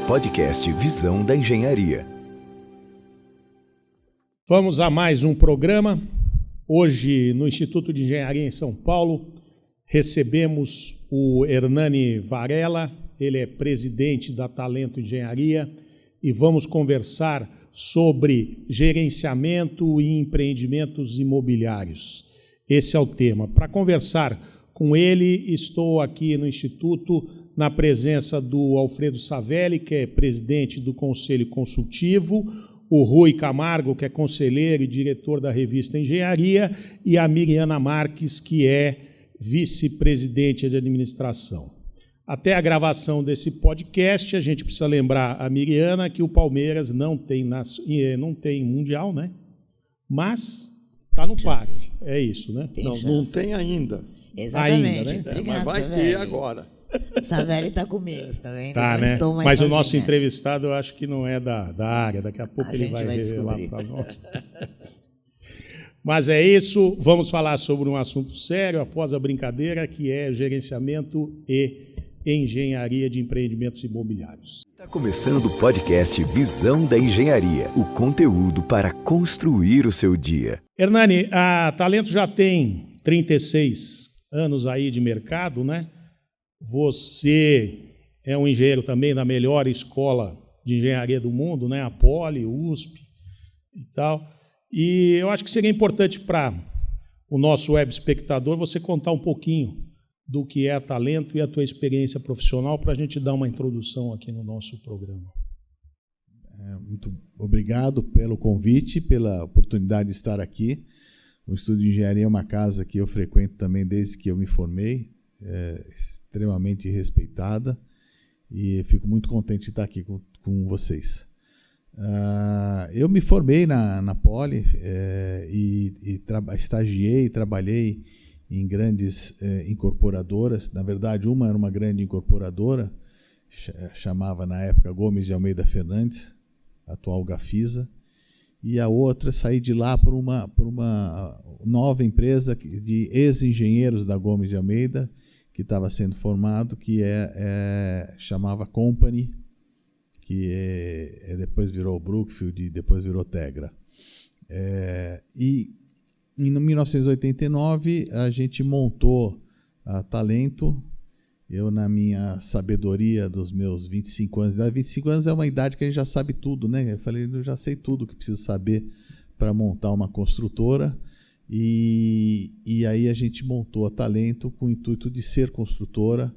podcast Visão da Engenharia. Vamos a mais um programa. Hoje, no Instituto de Engenharia em São Paulo, recebemos o Hernani Varela, ele é presidente da Talento Engenharia, e vamos conversar sobre gerenciamento e empreendimentos imobiliários. Esse é o tema. Para conversar com ele, estou aqui no Instituto na presença do Alfredo Savelli, que é presidente do Conselho Consultivo, o Rui Camargo, que é conselheiro e diretor da revista Engenharia, e a Miriana Marques, que é vice-presidente de administração. Até a gravação desse podcast, a gente precisa lembrar a Miriana que o Palmeiras não tem Mundial, né? Mas está no páreo. É isso, né? Não tem ainda. Exatamente. Ainda, né? Obrigado, mas vai Savelli. ter agora. Savelli está comigo, tá vendo? Tá, Não né? estou mais Mas sozinha. o nosso entrevistado eu acho que não é da área. Daqui a pouco A ele gente vai vai revelar descobrir. para nós. Mas é isso. Vamos falar sobre um assunto sério após a brincadeira, que é gerenciamento e engenharia de empreendimentos imobiliários. Está começando o podcast Visão da Engenharia, o conteúdo para construir o seu dia. Hernani, a Talento já tem 36 anos aí de mercado, né? Você é um engenheiro também da melhor escola de engenharia do mundo, né? A Poli, USP e tal. E eu acho que seria importante para o nosso web espectador você contar um pouquinho do que é a Talento e a tua experiência profissional para a gente dar uma introdução aqui no nosso programa. Muito obrigado pelo convite, pela oportunidade de estar aqui. O Instituto de Engenharia é uma casa que eu frequento também desde que eu me formei, extremamente respeitada, e fico muito contente de estar aqui com vocês. Eu me formei na Poli estagiei e trabalhei em grandes incorporadoras. Na verdade, uma era uma grande incorporadora, chamava na época Gomes de Almeida Fernandes, atual Gafisa, e a outra saí de lá por uma nova empresa de ex-engenheiros da Gomes de Almeida, que estava sendo formado, que chamava Company, que depois virou Brookfield e depois virou Tegra. E em 1989 a gente montou a Talento. Eu, na minha sabedoria dos meus 25 anos, 25 anos é uma idade que a gente já sabe tudo, né? Eu falei, eu já sei tudo que preciso saber para montar uma construtora. E aí a gente montou a Talento com o intuito de ser construtora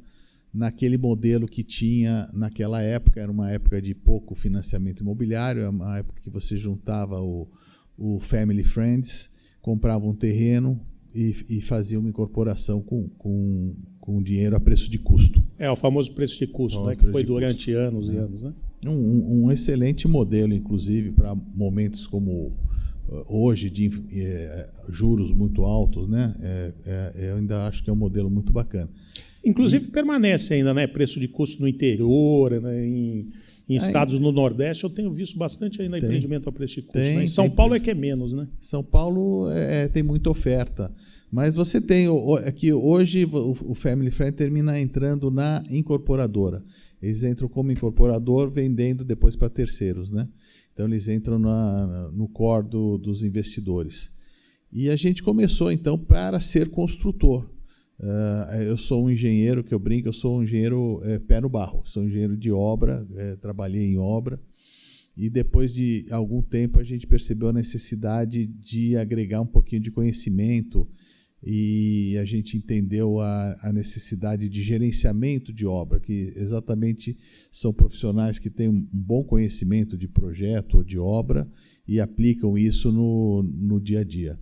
naquele modelo que tinha naquela época. Era uma época de pouco financiamento imobiliário, era uma época que você juntava o Family Friends, comprava um terreno e fazia uma incorporação com dinheiro a preço de custo. O famoso preço de custo, né, que foi durante anos e anos, né? Um excelente modelo, inclusive, para momentos como hoje, de juros muito altos, né? Eu ainda acho que é um modelo muito bacana. Inclusive, permanece ainda, né? Preço de custo no interior, né? Em estados no Nordeste, eu tenho visto bastante ainda empreendimento a preço de custo. Né? Em São Paulo é que é menos, né? São Paulo tem muita oferta. Mas você tem aqui hoje o Family Friend termina entrando na incorporadora. Eles entram como incorporador, vendendo depois para terceiros, né? Então eles entram no core dos investidores. E a gente começou então para ser construtor. Eu sou um engenheiro, que eu brinco, eu sou um engenheiro pé no barro, sou um engenheiro de obra, trabalhei em obra, e depois de algum tempo a gente percebeu a necessidade de agregar um pouquinho de conhecimento, e a gente entendeu a necessidade de gerenciamento de obra, que exatamente são profissionais que têm um bom conhecimento de projeto ou de obra e aplicam isso no dia a dia.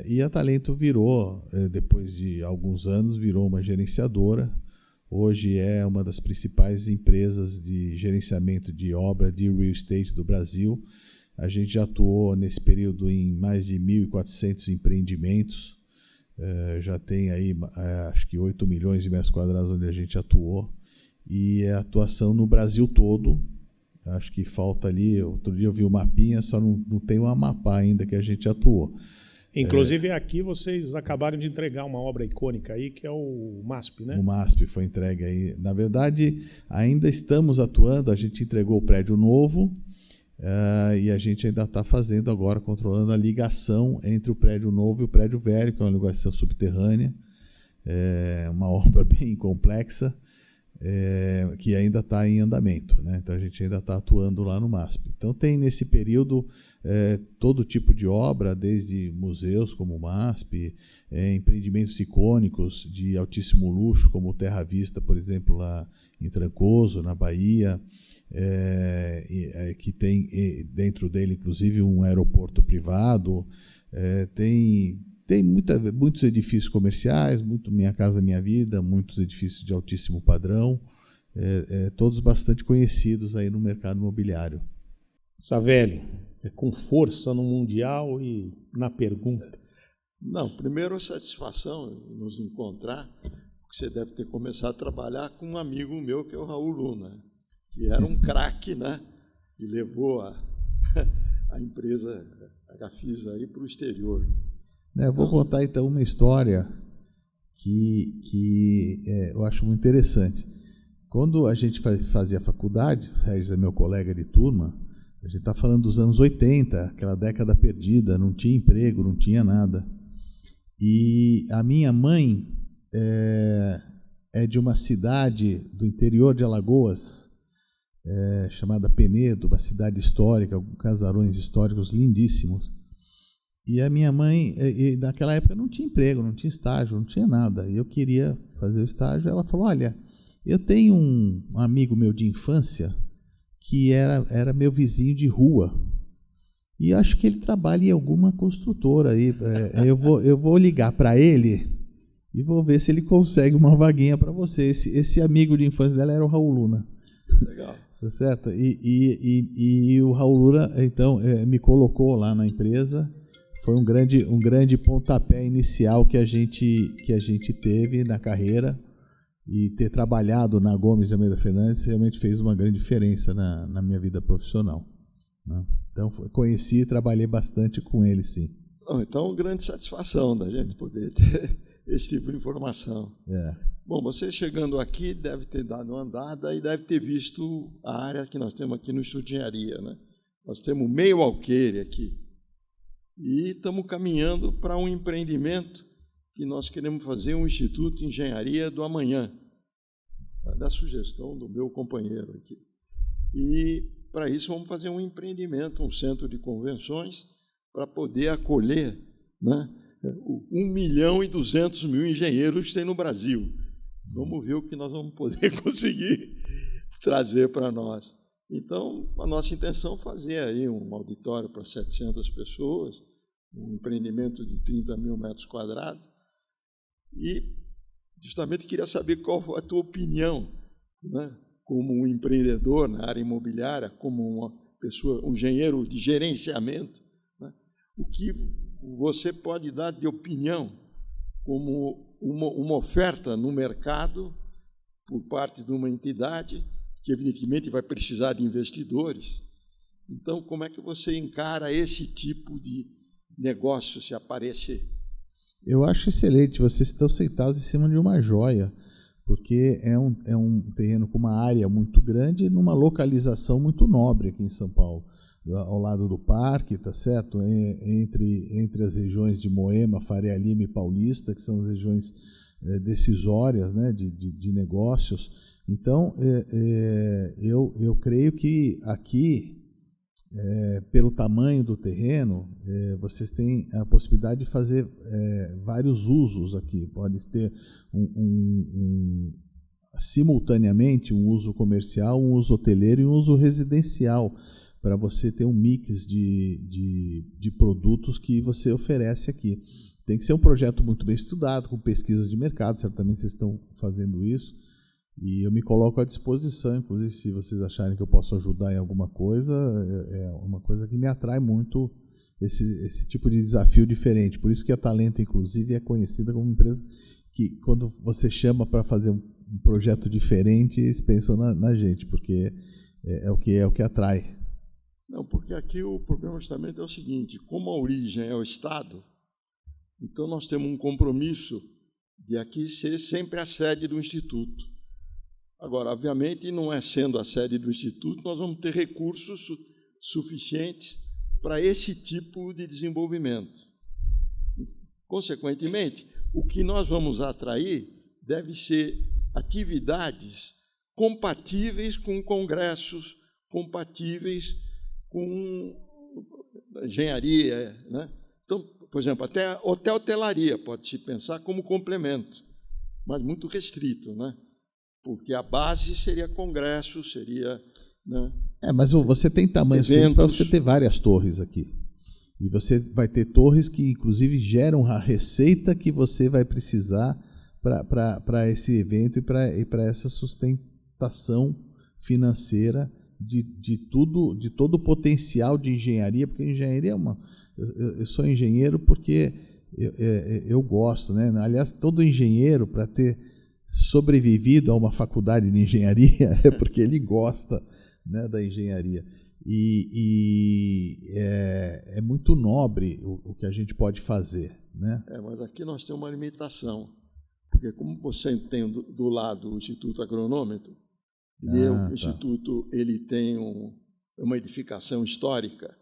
E a Talento virou, depois de alguns anos, virou uma gerenciadora. Hoje é uma das principais empresas de gerenciamento de obra de real estate do Brasil. A gente já atuou nesse período em mais de 1.400 empreendimentos. Já tem aí, acho que 8 milhões de metros quadrados onde a gente atuou. E é atuação no Brasil todo. Acho que falta ali, outro dia eu vi o mapinha, só não tem o Amapá ainda que a gente atuou. Inclusive, aqui vocês acabaram de entregar uma obra icônica aí, que é o MASP, né? O MASP foi entregue aí. Na verdade, ainda estamos atuando, a gente entregou o prédio novo e a gente ainda está fazendo agora, controlando a ligação entre o prédio novo e o prédio velho, que é uma ligação subterrânea. É uma obra bem complexa, que ainda está em andamento, né? Então a gente ainda está atuando lá no MASP. Então tem nesse período todo tipo de obra, desde museus como o MASP, empreendimentos icônicos de altíssimo luxo, como o Terra Vista, por exemplo, lá em Trancoso, na Bahia, que tem dentro dele, inclusive, um aeroporto privado. Tem muitos edifícios comerciais, muito Minha Casa Minha Vida, muitos edifícios de altíssimo padrão, todos bastante conhecidos aí no mercado imobiliário. Savelli, com força no Mundial e na pergunta. Não, primeiro, satisfação em nos encontrar, porque você deve ter começado a trabalhar com um amigo meu, que é o Raul Luna, que era um craque, né? E levou a empresa Gafisa aí para o exterior. Eu vou contar, então, uma história que eu acho muito interessante. Quando a gente fazia faculdade, o Regis é meu colega de turma, a gente está falando dos anos 80, aquela década perdida, não tinha emprego, não tinha nada. E a minha mãe é de uma cidade do interior de Alagoas, chamada Penedo, uma cidade histórica, com casarões históricos lindíssimos. E a minha mãe, naquela época, não tinha emprego, não tinha estágio, não tinha nada. E eu queria fazer o estágio. Ela falou, olha, eu tenho um amigo meu de infância que era meu vizinho de rua. E acho que ele trabalha em alguma construtora aí. Eu vou ligar para ele e vou ver se ele consegue uma vaguinha para você. Esse amigo de infância dela era o Raul Luna. Legal. Tá certo? E o Raul Luna, então, me colocou lá na empresa. Foi um grande pontapé inicial que a gente teve na carreira, e ter trabalhado na Gomes de Almeida Fernandes realmente fez uma grande diferença na minha vida profissional, né? Então, conheci e trabalhei bastante com ele, sim. Então, grande satisfação da gente poder ter esse tipo de informação. Bom, você chegando aqui deve ter dado uma andada e deve ter visto a área que nós temos aqui no Instituto de Engenharia, né? Nós temos meio alqueire aqui. E estamos caminhando para um empreendimento que nós queremos fazer, um Instituto de Engenharia do Amanhã, da sugestão do meu companheiro aqui. E, para isso, vamos fazer um empreendimento, um centro de convenções, para poder acolher, né, 1.200.000 engenheiros que tem no Brasil. Vamos ver o que nós vamos poder conseguir trazer para nós. Então, a nossa intenção é fazer aí um auditório para 700 pessoas, um empreendimento de 30 mil metros quadrados, e justamente queria saber qual foi a tua opinião, né, como um empreendedor na área imobiliária, como uma pessoa, um engenheiro de gerenciamento, né, o que você pode dar de opinião como uma oferta no mercado por parte de uma entidade que, evidentemente, vai precisar de investidores. Então, como é que você encara esse tipo de negócio se aparecer? Eu acho excelente. Vocês estão sentados em cima de uma joia, porque é um terreno com uma área muito grande, numa localização muito nobre aqui em São Paulo, ao lado do parque, tá certo? Entre as regiões de Moema, Faria Lima e Paulista, que são as regiões decisórias, né, de negócios. Então, eu creio que aqui, pelo tamanho do terreno, vocês têm a possibilidade de fazer vários usos aqui. Pode ter simultaneamente um uso comercial, um uso hoteleiro e um uso residencial, para você ter um mix de produtos que você oferece aqui. Tem que ser um projeto muito bem estudado, com pesquisas de mercado, certamente vocês estão fazendo isso. E eu me coloco à disposição, inclusive, se vocês acharem que eu posso ajudar em alguma coisa, é uma coisa que me atrai muito, esse tipo de desafio diferente. Por isso que a Talento, inclusive, é conhecida como uma empresa que, quando você chama para fazer um projeto diferente, eles pensam na gente, porque é o que atrai. Não, porque aqui o problema justamente é o seguinte: como a origem é o Estado, Então, nós temos um compromisso de aqui ser sempre a sede do Instituto. Agora, obviamente, não é sendo a sede do Instituto, nós vamos ter recursos suficientes para esse tipo de desenvolvimento. Consequentemente, o que nós vamos atrair deve ser atividades compatíveis com congressos, compatíveis com engenharia, né? Então, por exemplo, até hotelaria pode-se pensar como complemento, mas muito restrito, né? Porque a base seria congresso, seria... Né? Mas você tem tamanho suficiente para você ter várias torres aqui. E você vai ter torres que, inclusive, geram a receita que você vai precisar para esse evento e para essa sustentação financeira de todo o potencial de engenharia, porque engenharia é uma... Eu sou engenheiro porque eu gosto, né? Aliás, todo engenheiro, para ter sobrevivido a uma faculdade de engenharia, é porque ele gosta, né, da engenharia. E é muito nobre o que a gente pode fazer, né? Mas aqui nós temos uma limitação, porque como você tem do lado o Instituto Agronômetro, o Instituto ele tem uma edificação histórica,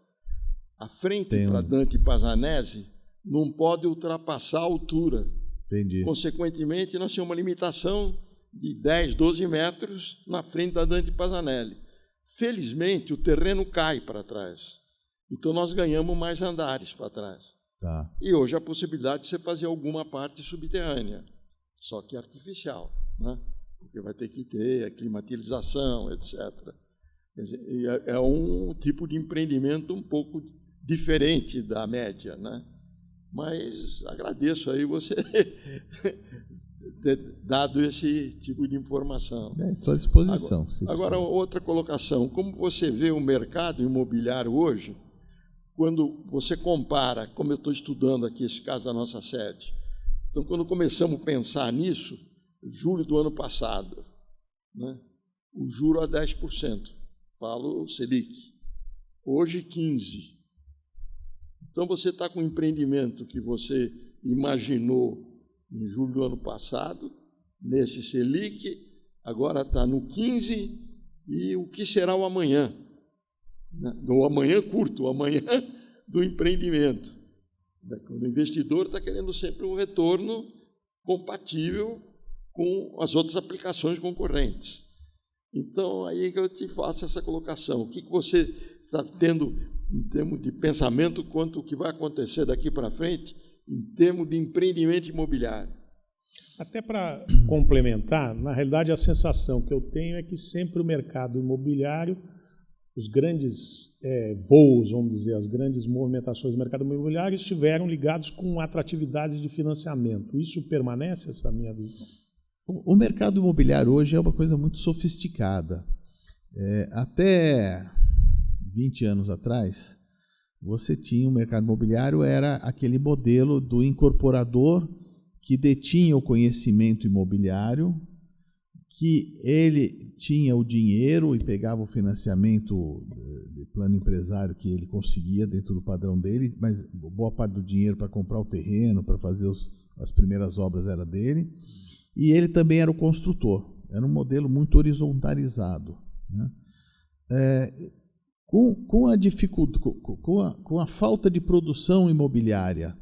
a frente para Dante Pazzanese não pode ultrapassar a altura. Entendi. Consequentemente, nós temos uma limitação de 10, 12 metros na frente da Dante Pazzanese. Felizmente, o terreno cai para trás. Então, nós ganhamos mais andares para trás. Tá. E hoje a possibilidade de você fazer alguma parte subterrânea, só que artificial, né? Porque vai ter que ter a climatização, etc. Quer dizer, é um tipo de empreendimento um pouco diferente da média, né? Mas agradeço aí você ter dado esse tipo de informação. Estou à disposição. Agora, outra colocação. Como você vê o mercado imobiliário hoje, quando você compara, como eu estou estudando aqui esse caso da nossa sede, então, quando começamos a pensar nisso, julho do ano passado, né, o juro a 10%, falo Selic, hoje 15%. Então, você está com um empreendimento que você imaginou em julho do ano passado, nesse Selic, agora está no 15%, e o que será o amanhã? O amanhã curto, o amanhã do empreendimento. O investidor está querendo sempre um retorno compatível com as outras aplicações concorrentes. Então, aí é que eu te faço essa colocação. O que você está tendo em termos de pensamento quanto o que vai acontecer daqui para frente em termos de empreendimento imobiliário? Até para complementar, na realidade, a sensação que eu tenho é que sempre o mercado imobiliário, os grandes voos, vamos dizer, as grandes movimentações do mercado imobiliário estiveram ligados com atratividade de financiamento. Isso permanece, essa minha visão? O mercado imobiliário hoje é uma coisa muito sofisticada. Até 20 anos atrás, você tinha o mercado imobiliário, era aquele modelo do incorporador que detinha o conhecimento imobiliário, que ele tinha o dinheiro e pegava o financiamento de plano empresário que ele conseguia dentro do padrão dele, mas boa parte do dinheiro para comprar o terreno, para fazer as primeiras obras era dele, e ele também era o construtor. Era um modelo muito horizontalizado, né? Com a falta de produção imobiliária,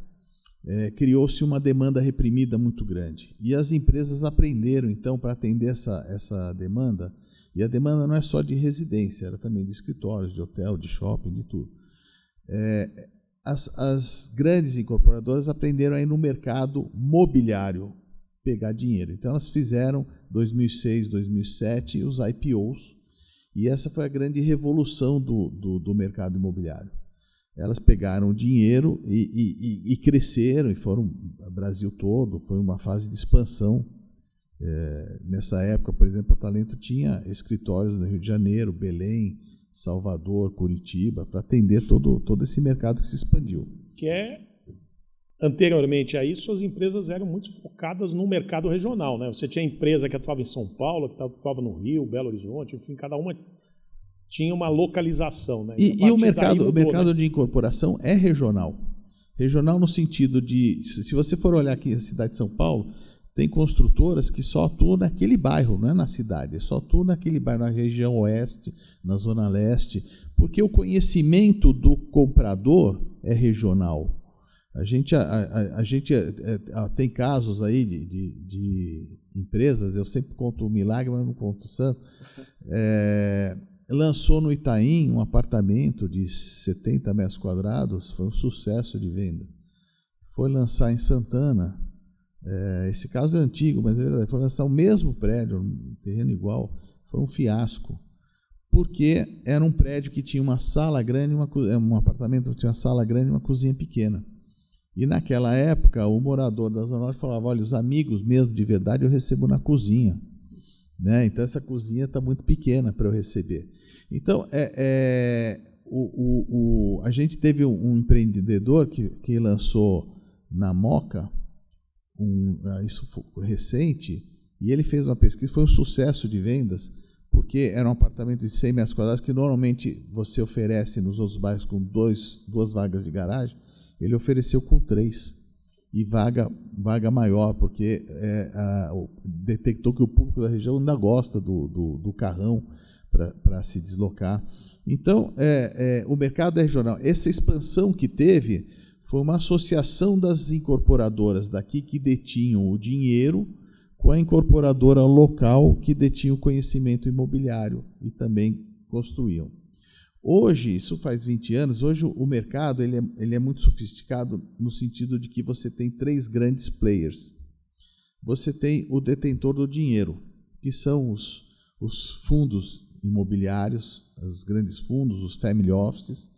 criou-se uma demanda reprimida muito grande. E as empresas aprenderam, então, para atender essa demanda, e a demanda não é só de residência, era também de escritórios, de hotel, de shopping, de tudo. As grandes incorporadoras aprenderam a ir no mercado mobiliário pegar dinheiro. Então, elas fizeram, 2006, 2007, os IPOs, e essa foi a grande revolução do mercado imobiliário. Elas pegaram dinheiro e cresceram, e foram o Brasil todo, foi uma fase de expansão. Nessa época, por exemplo, a Talento tinha escritórios no Rio de Janeiro, Belém, Salvador, Curitiba, para atender todo esse mercado que se expandiu. Anteriormente a isso, as empresas eram muito focadas no mercado regional, né? Você tinha empresa que atuava em São Paulo, que atuava no Rio, Belo Horizonte, enfim, cada uma tinha uma localização, né? E o mercado de incorporação é regional. Regional no sentido de, se você for olhar aqui na cidade de São Paulo, tem construtoras que só atuam naquele bairro, não é na cidade, só atuam naquele bairro, na região oeste, na zona leste, porque o conhecimento do comprador é regional. A gente tem casos aí de empresas, eu sempre conto o milagre, mas não conto o santo, lançou no Itaim um apartamento de 70 metros quadrados, foi um sucesso de venda. Foi lançar em Santana, esse caso é antigo, mas é verdade, foi lançar o mesmo prédio, um terreno igual, foi um fiasco, porque era um prédio que tinha uma sala grande, um apartamento que tinha uma sala grande e uma cozinha pequena. E naquela época, o morador da Zona Norte falava, olha, os amigos mesmo de verdade eu recebo na cozinha, né? Então essa cozinha está muito pequena para eu receber. Então, a gente teve um empreendedor que lançou na Moca, isso foi recente, e ele fez uma pesquisa, foi um sucesso de vendas, porque era um apartamento de 100 metros quadrados, que normalmente você oferece nos outros bairros com duas vagas de garagem, ele ofereceu com 3, e vaga maior, porque detectou que o público da região ainda gosta do carrão para se deslocar. Então, o mercado é regional. Essa expansão que teve foi uma associação das incorporadoras daqui que detinham o dinheiro com a incorporadora local que detinha o conhecimento imobiliário e também construíam. Hoje, isso faz 20 anos, hoje o mercado ele é muito sofisticado no sentido de que você tem 3 grandes players. Você tem o detentor do dinheiro, que são os fundos imobiliários, os grandes fundos, os family offices,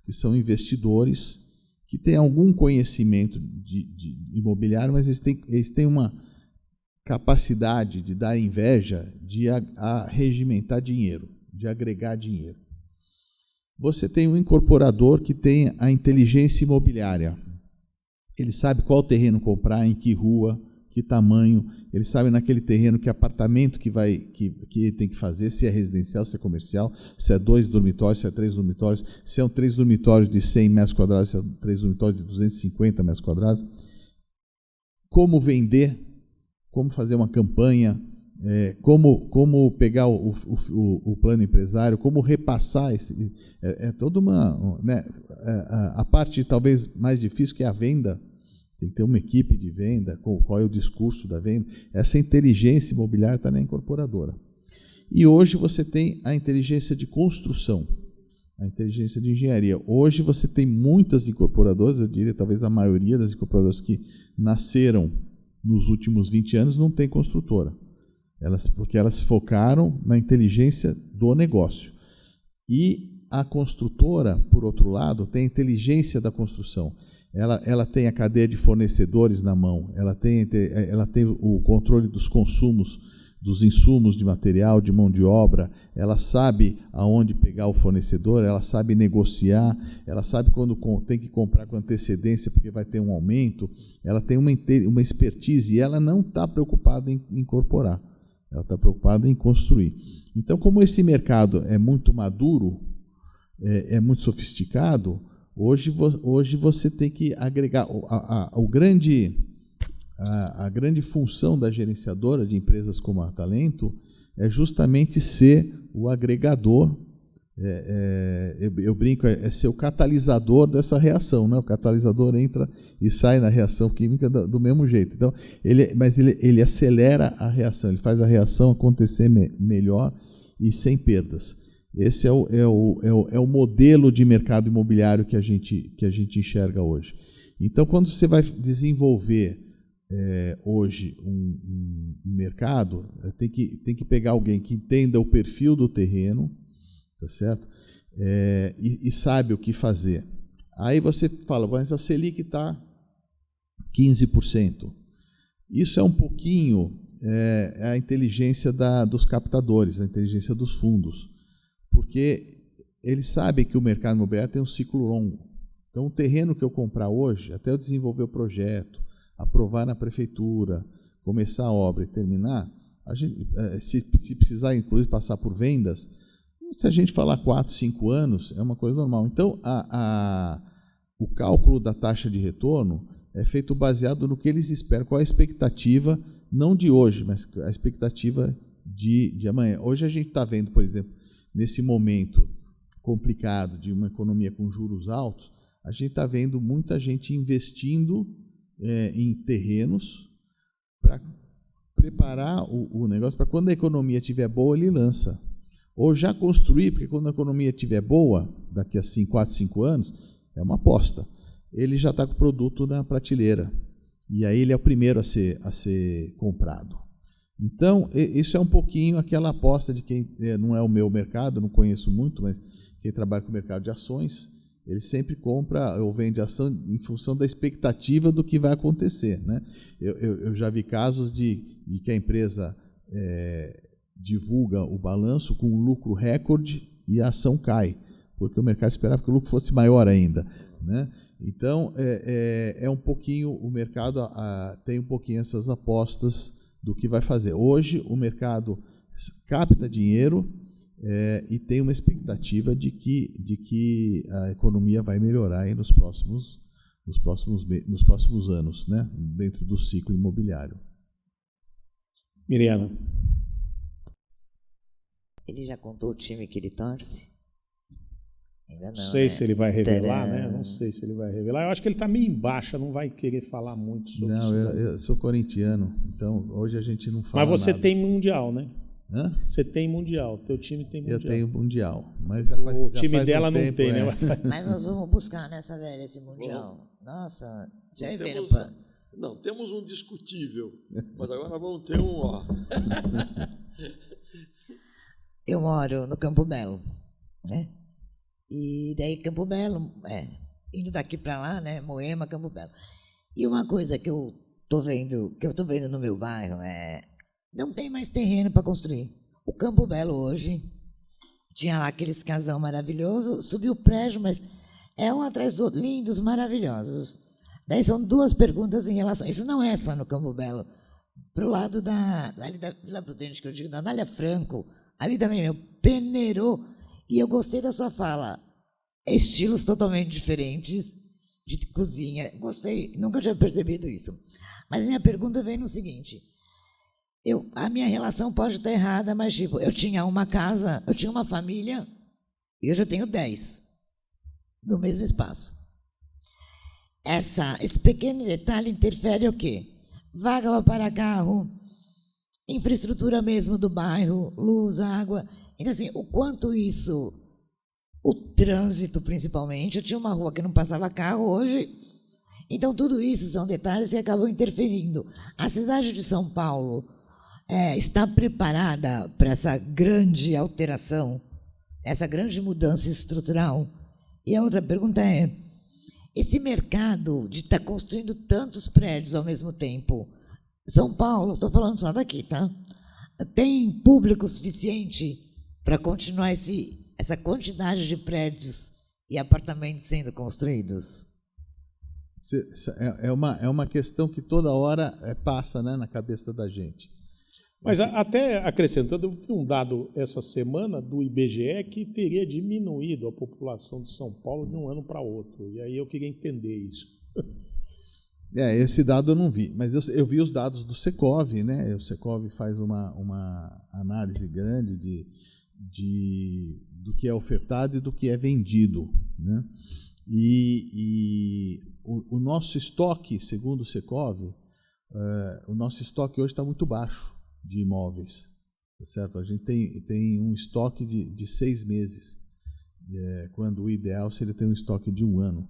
que são investidores, que têm algum conhecimento de imobiliário, mas eles têm uma capacidade de dar inveja de arregimentar dinheiro, de agregar dinheiro. Você tem um incorporador que tem a inteligência imobiliária. Ele sabe qual terreno comprar, em que rua, que tamanho. Ele sabe naquele terreno que apartamento que tem que fazer, se é residencial, se é comercial, se é 2 dormitórios, se é 3 dormitórios, se é 3 dormitórios de 100 metros quadrados, se é 3 dormitórios de 250 metros quadrados. Como vender, como fazer uma campanha, como pegar o plano empresário, como repassar toda uma... Né, a parte talvez mais difícil, que é a venda, tem que ter uma equipe de venda, qual é o discurso da venda. Essa inteligência imobiliária está na incorporadora. E hoje você tem a inteligência de construção, a inteligência de engenharia. Hoje você tem muitas incorporadoras, eu diria talvez a maioria das incorporadoras que nasceram nos últimos 20 anos não tem construtora. Porque elas focaram na inteligência do negócio. E a construtora, por outro lado, tem a inteligência da construção. Ela tem a cadeia de fornecedores na mão, ela tem o controle dos consumos, dos insumos de material, de mão de obra, ela sabe aonde pegar o fornecedor, ela sabe negociar, ela sabe quando tem que comprar com antecedência porque vai ter um aumento, ela tem uma expertise e ela não está preocupada em incorporar. Ela está preocupada em construir. Então, como esse mercado é muito maduro, é muito sofisticado, hoje você tem que agregar. A grande função da gerenciadora de empresas como a Talento é justamente ser o agregador. Eu brinco, é ser o catalisador dessa reação, né? O catalisador entra e sai na reação química do mesmo jeito. Então, ele acelera a reação, ele faz a reação acontecer melhor e sem perdas. Esse é o modelo de mercado imobiliário que a gente enxerga hoje. Então, quando você vai desenvolver hoje um mercado, tem que pegar alguém que entenda o perfil do terreno, tá certo? E sabe o que fazer. Aí você fala, mas a Selic está 15%. Isso é um pouquinho a inteligência dos captadores, a inteligência dos fundos, porque eles sabem que o mercado imobiliário tem um ciclo longo. Então, o terreno que eu comprar hoje, até eu desenvolver o projeto, aprovar na prefeitura, começar a obra e terminar, se precisar, inclusive, passar por vendas, se a gente falar 4, 5 anos, é uma coisa normal. Então, o cálculo da taxa de retorno é feito baseado no que eles esperam, qual é a expectativa, não de hoje, mas a expectativa de amanhã. Hoje a gente está vendo, por exemplo, nesse momento complicado de uma economia com juros altos, a gente está vendo muita gente investindo em terrenos para preparar o negócio para quando a economia estiver boa, ele lança. Ou já construir, porque quando a economia estiver boa, daqui a 4, 5 anos, é uma aposta. Ele já está com o produto na prateleira. E aí ele é o primeiro a ser comprado. Então, isso é um pouquinho aquela aposta de quem não é o meu mercado, não conheço muito, mas quem trabalha com o mercado de ações, ele sempre compra ou vende ação em função da expectativa do que vai acontecer, né? Eu já vi casos de que a empresa divulga o balanço com um lucro recorde e a ação cai, porque o mercado esperava que o lucro fosse maior ainda, né? Então, é um pouquinho, o mercado tem um pouquinho essas apostas do que vai fazer. Hoje, o mercado capta dinheiro e tem uma expectativa de que a economia vai melhorar aí nos próximos anos, né? Dentro do ciclo imobiliário. Miriana. Ele já contou o time que ele torce? Ainda não, sei, né? Se ele vai revelar, Tcharam. né? Não sei se ele vai revelar. Eu acho que ele está meio em baixa, não vai querer falar muito sobre isso. Não, eu sou corintiano, então hoje a gente não fala Mas você nada. tem mundial, né? Hã? Você tem mundial, teu time tem mundial. Eu tenho mundial, mas o time dela não tem, né? Mas nós vamos buscar nessa velha esse mundial. Nossa, você vai ver. Não, temos um discutível, mas agora nós vamos ter um, ó. Eu moro no Campo Belo, né? E daí Campo Belo, indo daqui para lá, né? Moema, Campo Belo. E uma coisa que eu tô vendo no meu bairro não tem mais terreno para construir. O Campo Belo hoje tinha lá aqueles casal maravilhoso, subiu o prédio, mas é um atrás do outro, lindos, maravilhosos. Daí são duas perguntas em relação. Isso não é só no Campo Belo. Pro lado ali da Vila Prudente, que eu digo, da Anália Franco, ali também, peneirou. E eu gostei da sua fala. Estilos totalmente diferentes de cozinha. Gostei, nunca tinha percebido isso. Mas minha pergunta vem no seguinte. A minha relação pode estar errada, mas tipo, eu tinha uma casa, eu tinha uma família, e hoje eu tenho 10 no mesmo espaço. Esse pequeno detalhe interfere o quê? Vaga para parar carro, infraestrutura mesmo do bairro, luz, água. Então, assim, o quanto isso, o trânsito principalmente, eu tinha uma rua que não passava carro hoje, então tudo isso são detalhes que acabam interferindo. A cidade de São Paulo está preparada para essa grande alteração, essa grande mudança estrutural? E a outra pergunta esse mercado de estar construindo tantos prédios ao mesmo tempo, São Paulo, estou falando só daqui, tá? Tem público suficiente para continuar essa quantidade de prédios e apartamentos sendo construídos? É uma questão que toda hora passa, né, na cabeça da gente. Mas até acrescentando, eu vi um dado essa semana do IBGE que teria diminuído a população de São Paulo de um ano para outro. E aí eu queria entender isso. Esse dado eu não vi, mas eu vi os dados do Secov, né? O Secov faz uma análise grande do que é ofertado e do que é vendido, né? E o nosso estoque, segundo o Secov, o nosso estoque hoje está muito baixo de imóveis, tá certo? A gente tem um estoque de 6 meses, quando o ideal seria ter um estoque de 1 ano,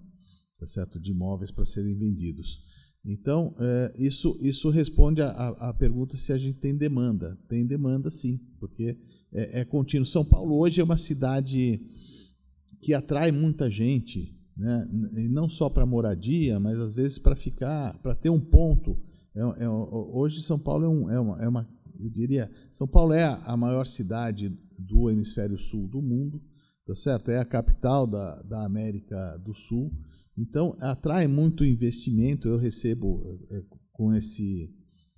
tá certo? De imóveis para serem vendidos. Então, isso responde à pergunta se a gente tem demanda. Tem demanda, sim, porque é contínuo. São Paulo hoje é uma cidade que atrai muita gente, né? E não só para moradia, mas às vezes para ficar, para ter um ponto. Hoje São Paulo eu diria, São Paulo é a maior cidade do hemisfério sul do mundo, tá certo? É a capital da América do Sul. Então, atrai muito investimento. Eu recebo, com esse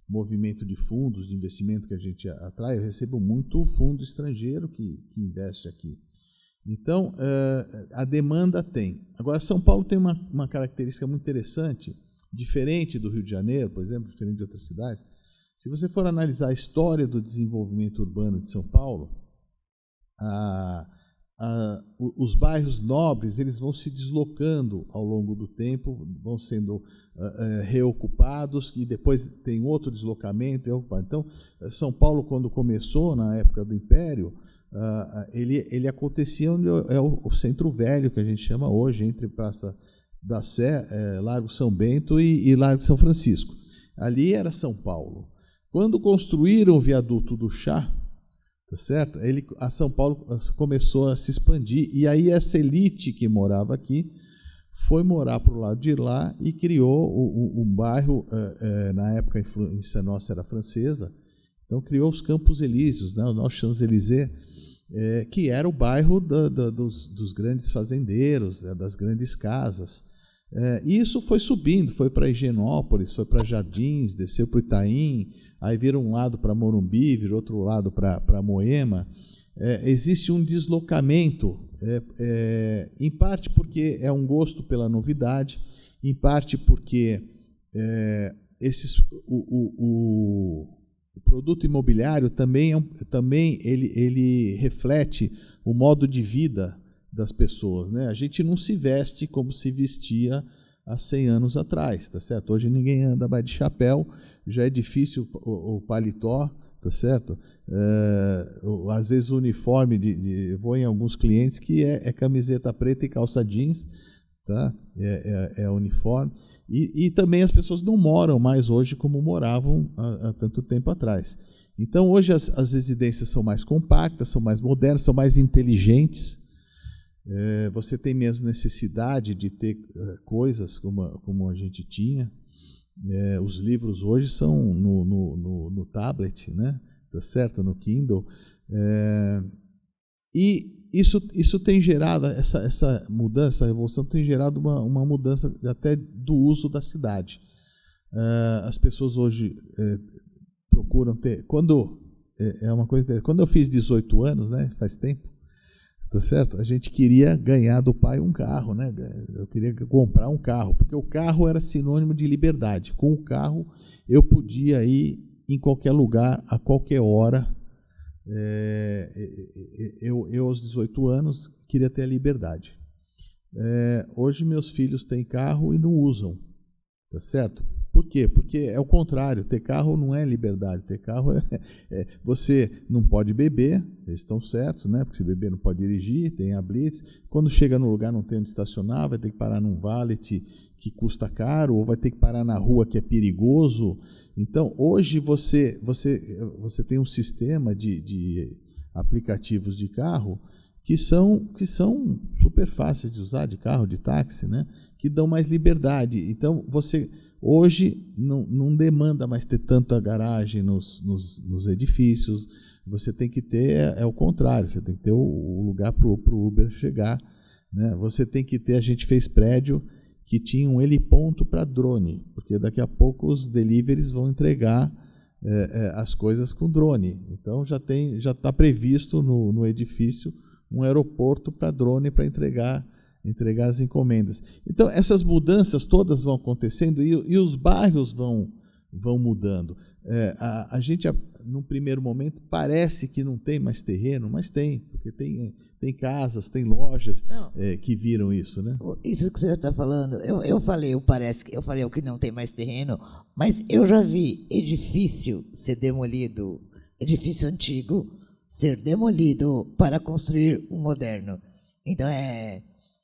movimento de fundos de investimento que a gente atrai, eu recebo muito fundo estrangeiro que investe aqui. Então, a demanda tem. Agora, São Paulo tem uma característica muito interessante, diferente do Rio de Janeiro, por exemplo, diferente de outras cidades. Se você for analisar a história do desenvolvimento urbano de São Paulo, os bairros nobres eles vão se deslocando ao longo do tempo, vão sendo reocupados, e depois tem outro deslocamento. Então, São Paulo, quando começou, na época do Império, ele acontecia onde é o Centro Velho, que a gente chama hoje, entre Praça da Sé, Largo São Bento e Largo São Francisco. Ali era São Paulo. Quando construíram o viaduto do Chá, tá certo? A São Paulo começou a se expandir, e aí essa elite que morava aqui foi morar para o lado de lá e criou um bairro, na época a influência nossa era francesa, então criou os Campos Elíseos, né? O nosso Champs-Élysées, que era o bairro dos grandes fazendeiros, das grandes casas. E isso foi subindo, foi para Higienópolis, foi para Jardins, desceu para o Itaim, aí vira um lado para Morumbi, vira outro lado para Moema. Existe um deslocamento, em parte porque é um gosto pela novidade, em parte porque o produto imobiliário também ele reflete o modo de vida das pessoas, né? A gente não se veste como se vestia há 100 anos atrás, tá certo? Hoje ninguém anda mais de chapéu, já é difícil o paletó, tá certo? Às vezes o uniforme, vou em alguns clientes que é camiseta preta e calça jeans, tá? É uniforme. E também as pessoas não moram mais hoje como moravam há tanto tempo atrás. Então hoje as residências são mais compactas, são mais modernas, são mais inteligentes. Você tem menos necessidade de ter coisas como a gente tinha. Os livros hoje são no tablet, né? Tá certo? No Kindle. E isso tem gerado, essa mudança, essa revolução tem gerado uma mudança até do uso da cidade. As pessoas hoje procuram ter... Quando eu fiz 18 anos, né? Faz tempo, tá certo? A gente queria ganhar do pai um carro, né? Eu queria comprar um carro, porque o carro era sinônimo de liberdade. Com o carro eu podia ir em qualquer lugar, a qualquer hora. Eu aos 18 anos queria ter a liberdade. Hoje meus filhos têm carro e não usam, tá certo? Por quê? Porque é o contrário, ter carro não é liberdade, ter carro você não pode beber, eles estão certos, né? Porque se beber não pode dirigir, tem a blitz, quando chega no lugar não tem onde estacionar, vai ter que parar num valet que custa caro, ou vai ter que parar na rua que é perigoso. Então hoje você tem um sistema de aplicativos de carro que são super fáceis de usar, de carro, de táxi, né? Que dão mais liberdade. Então, você hoje não demanda mais ter tanta garagem nos edifícios, você tem que ter, o contrário, você tem que ter o lugar para o Uber chegar, né? Você tem que ter, a gente fez prédio que tinha um heliponto para drone, porque daqui a pouco os deliveries vão entregar as coisas com drone. Então, já está previsto no edifício um aeroporto para drone para entregar as encomendas. Então, essas mudanças todas vão acontecendo e os bairros vão mudando. A gente, num primeiro momento, parece que não tem mais terreno, mas tem, porque tem casas, tem lojas que viram isso, né? Isso que você está falando, eu falei o que não tem mais terreno, mas eu já vi edifício ser demolido, edifício antigo, ser demolido para construir um moderno. Então,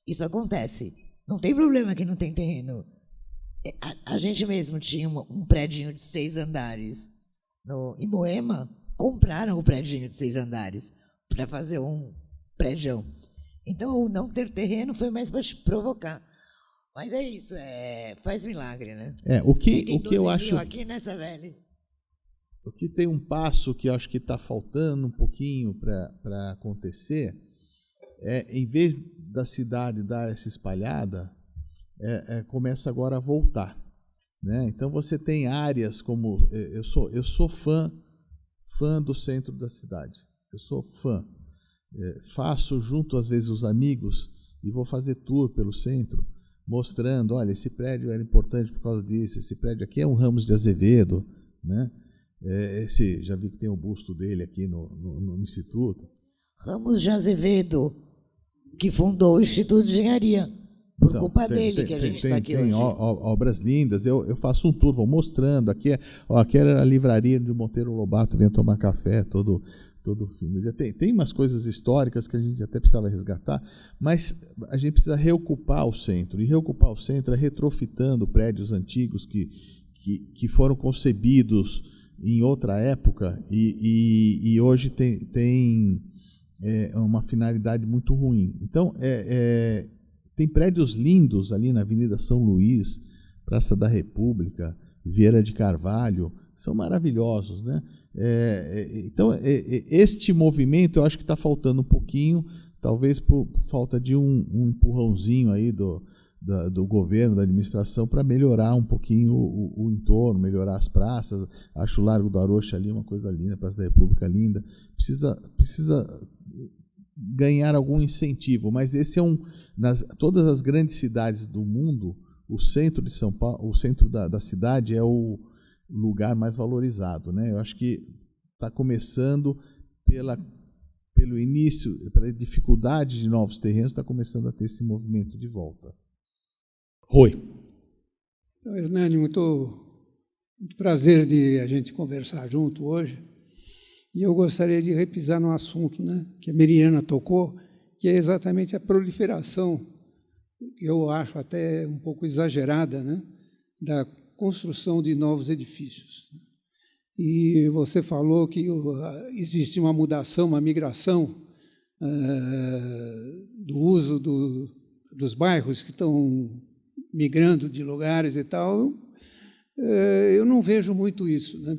isso acontece. Não tem problema que não tem terreno. A gente mesmo tinha um prédio de 6 andares em Moema, compraram o prédio de 6 andares para fazer um prédio. Então, o não ter terreno foi mais para te provocar. Mas é isso, faz milagre, né? O que eu acho aqui nessa velha. O que tem um passo que eu acho que está faltando um pouquinho para acontecer em vez da cidade dar essa espalhada, começa agora a voltar, né? Então você tem áreas como eu sou fã do centro da cidade, eu sou fã. faço junto, às vezes, os amigos e vou fazer tour pelo centro, mostrando, olha, esse prédio era importante por causa disso, esse prédio aqui é um Ramos de Azevedo, né? Já vi que tem o busto dele aqui no Instituto. Ramos de Azevedo, que fundou o Instituto de Engenharia. Por culpa dele que a gente está aqui hoje. Tem obras lindas. Eu faço um tour, vou mostrando. Aqui era a livraria de Monteiro Lobato, venha tomar café todo fim do dia. Tem umas coisas históricas que a gente até precisava resgatar, mas a gente precisa reocupar o centro. E reocupar o centro é retrofitando prédios antigos que foram concebidos em outra época e hoje tem uma finalidade muito ruim. Então, tem prédios lindos ali na Avenida São Luís, Praça da República, Vieira de Carvalho, são maravilhosos, né? Então, este movimento eu acho que está faltando um pouquinho, talvez por falta de um empurrãozinho aí do governo, da administração, para melhorar um pouquinho o entorno, melhorar as praças. Acho o Largo do Arocha ali uma coisa linda, a Praça da República linda. Precisa ganhar algum incentivo, mas esse todas as grandes cidades do mundo, o centro de São Paulo, o centro da cidade é o lugar mais valorizado, né? Eu acho que está começando pelo início, pela dificuldade de novos terrenos, está começando a ter esse movimento de volta. Rui. Então, Hernani, muito prazer de a gente conversar junto hoje. E eu gostaria de repisar no assunto, né, que a Meriana tocou, que é exatamente a proliferação, que eu acho até um pouco exagerada, né, da construção de novos edifícios. E você falou que existe uma mudação, uma migração do uso dos bairros que estão migrando de lugares e tal. Eu não vejo muito isso, né?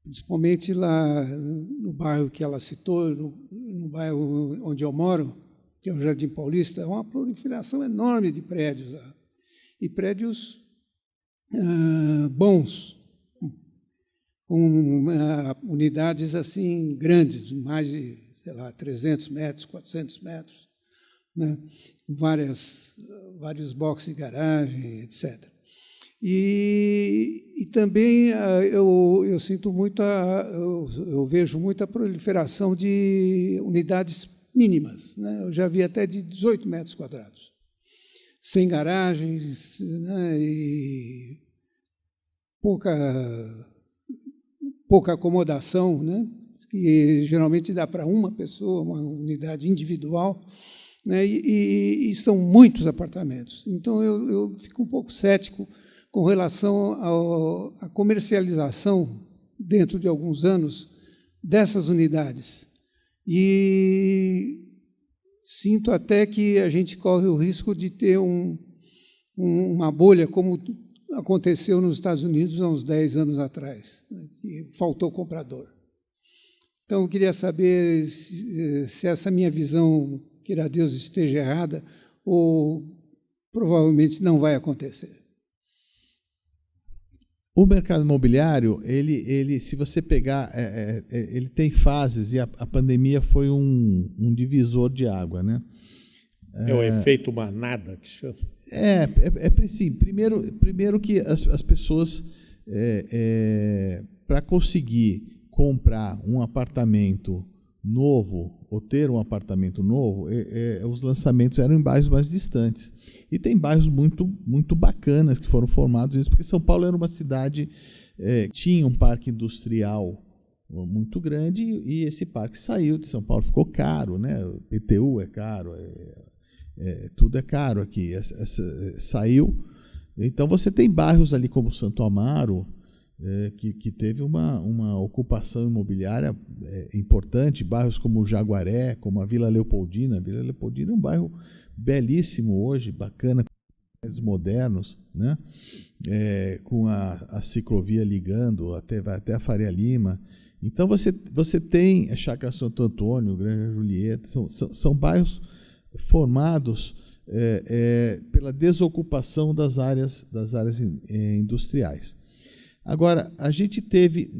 Principalmente lá no bairro que ela citou, no bairro onde eu moro, que é o Jardim Paulista, é uma proliferação enorme de prédios lá. E prédios bons, com unidades assim grandes, mais de, sei lá, 300 metros, 400 metros, né? Vários boxes de garagem, etc. E também eu sinto muito, eu vejo muita proliferação de unidades mínimas, né? Eu já vi até de 18 metros quadrados, sem garagens, né? E pouca acomodação, né? Que geralmente dá para uma pessoa, uma unidade individual, né? E são muitos apartamentos. Então eu fico um pouco cético com relação à comercialização, dentro de alguns anos, dessas unidades. E sinto até que a gente corre o risco de ter uma bolha, como aconteceu nos Estados Unidos há uns 10 anos atrás, né, que faltou comprador. Então, eu queria saber se essa minha visão, queira Deus, esteja errada, ou provavelmente não vai acontecer. O mercado imobiliário, ele se você pegar, ele tem fases, e a pandemia foi um divisor de água, né? É o efeito manada que chama. Sim. Primeiro que as pessoas, para conseguir comprar um apartamento novo, ou ter um apartamento novo, os lançamentos eram em bairros mais distantes. E tem bairros muito, muito bacanas que foram formados isso, porque São Paulo era uma cidade, tinha um parque industrial muito grande, e esse parque saiu de São Paulo, ficou caro, né? O IPTU é caro, tudo é caro aqui, saiu. Então você tem bairros ali como Santo Amaro, que teve uma ocupação imobiliária importante, bairros como o Jaguaré, como a Vila Leopoldina. A Vila Leopoldina é um bairro belíssimo hoje, bacana, com prédios modernos, né? Com a ciclovia ligando vai até a Faria Lima. Então você tem a Chácara Santo Antônio, Granja Julieta, são bairros formados pela desocupação das áreas industriais. Agora, a gente teve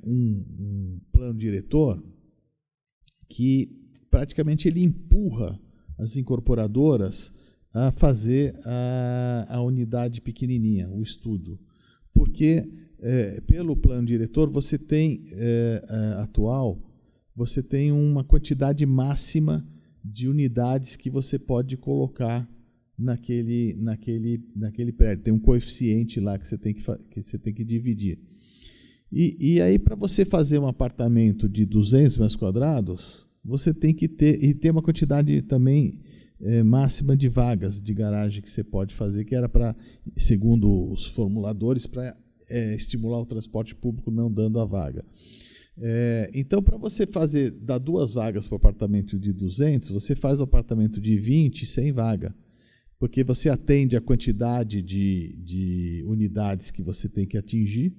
um plano diretor que praticamente ele empurra as incorporadoras a fazer a unidade pequenininha, o estúdio. Porque, pelo plano diretor, você tem, atual, você tem uma quantidade máxima de unidades que você pode colocar naquele prédio. Tem um coeficiente lá que você tem que dividir. E aí, para você fazer um apartamento de 200 metros quadrados, você tem que ter uma quantidade também máxima de vagas de garagem que você pode fazer, que era para, segundo os formuladores, para estimular o transporte público não dando a vaga. Então, para você dar 2 vagas para o apartamento de 200, você faz o apartamento de 20 sem vaga, porque você atende a quantidade de unidades que você tem que atingir,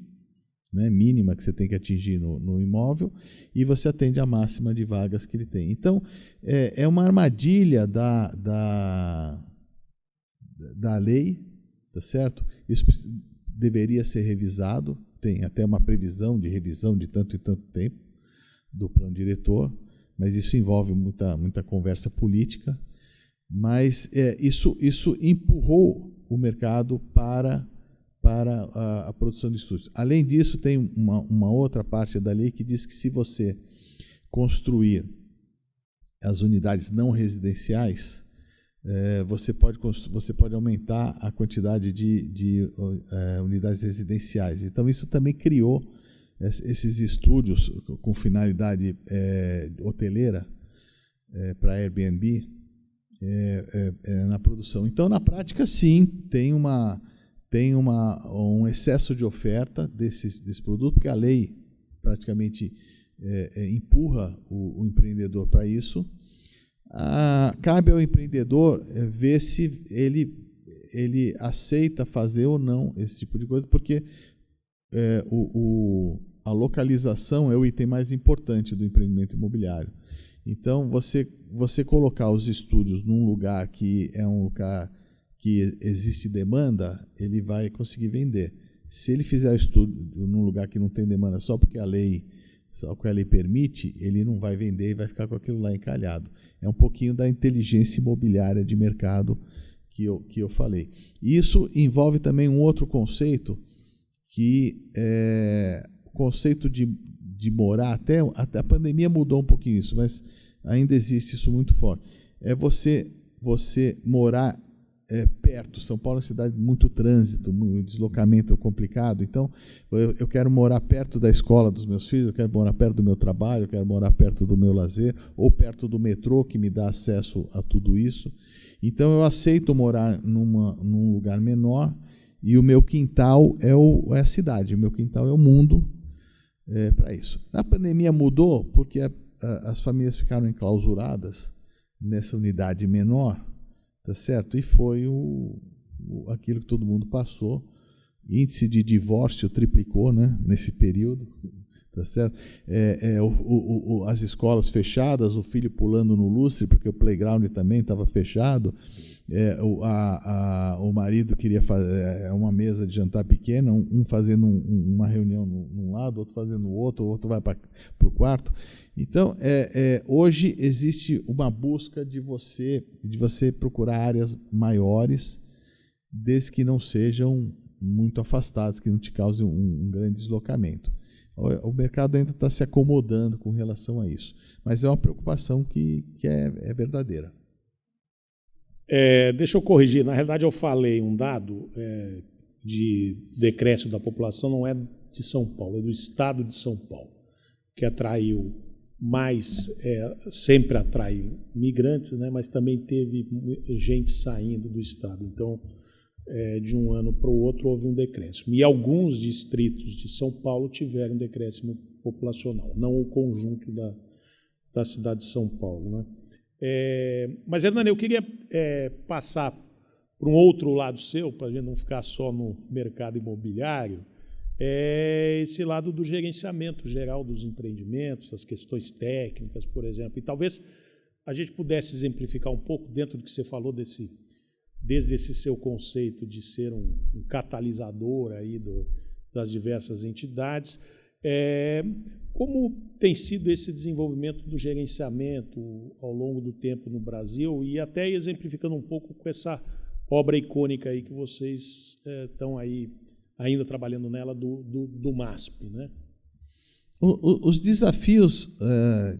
né, mínima que você tem que atingir no imóvel, e você atende a máxima de vagas que ele tem. Então, é uma armadilha da lei, tá certo? Isso deveria ser revisado, tem até uma previsão de revisão de tanto e tanto tempo do plano diretor, mas isso envolve muita conversa política, mas isso empurrou o mercado para a produção de estúdios. Além disso, tem uma outra parte da lei que diz que se você construir as unidades não residenciais, você pode aumentar a quantidade de unidades residenciais. Então, isso também criou esses estúdios com finalidade hoteleira para Airbnb na produção. Então, na prática, sim, tem um excesso de oferta desse produto, porque a lei praticamente empurra o empreendedor para isso. Cabe ao empreendedor ver se ele aceita fazer ou não esse tipo de coisa, porque a localização é o item mais importante do empreendimento imobiliário. Então, você colocar os estúdios num lugar que é um lugar que existe demanda, ele vai conseguir vender. Se ele fizer o estúdio num lugar que não tem demanda só porque a lei permite, ele não vai vender e vai ficar com aquilo lá encalhado. É um pouquinho da inteligência imobiliária de mercado que eu falei. Isso envolve também um outro conceito, que é o conceito de morar, até a pandemia mudou um pouquinho isso, mas ainda existe isso muito forte. É você morar perto. São Paulo é uma cidade de muito trânsito, muito deslocamento complicado. Então, eu quero morar perto da escola dos meus filhos, eu quero morar perto do meu trabalho, eu quero morar perto do meu lazer, ou perto do metrô, que me dá acesso a tudo isso. Então, eu aceito morar num lugar menor, e o meu quintal é a cidade, o meu quintal é o mundo para isso. A pandemia mudou porque as famílias ficaram enclausuradas nessa unidade menor, tá certo? E foi aquilo que todo mundo passou. Índice de divórcio triplicou, né, nesse período, tá certo? As escolas fechadas, o filho pulando no lustre porque o playground também estava fechado. O marido queria fazer uma mesa de jantar pequena, um fazendo uma reunião num lado, outro fazendo no outro, o outro vai para o quarto. Então, hoje existe uma busca de você procurar áreas maiores, desde que não sejam muito afastadas, que não te causem um grande deslocamento. O mercado ainda está se acomodando com relação a isso, mas é uma preocupação que é verdadeira. Deixa eu corrigir. Na realidade, eu falei um dado de decréscimo da população, não é de São Paulo, é do estado de São Paulo, que atraiu mais, sempre atrai migrantes, né, mas também teve gente saindo do estado. Então, de um ano para o outro, houve um decréscimo. E alguns distritos de São Paulo tiveram decréscimo populacional, não o conjunto da cidade de São Paulo, né? Mas, Hernani, eu queria passar para um outro lado seu, para a gente não ficar só no mercado imobiliário, esse lado do gerenciamento geral dos empreendimentos, as questões técnicas, por exemplo. E talvez a gente pudesse exemplificar um pouco dentro do que você falou desde esse seu conceito de ser um catalisador aí das diversas entidades. Como tem sido esse desenvolvimento do gerenciamento ao longo do tempo no Brasil, e até exemplificando um pouco com essa obra icônica aí que vocês estão aí ainda trabalhando nela, do MASP, né? Os desafios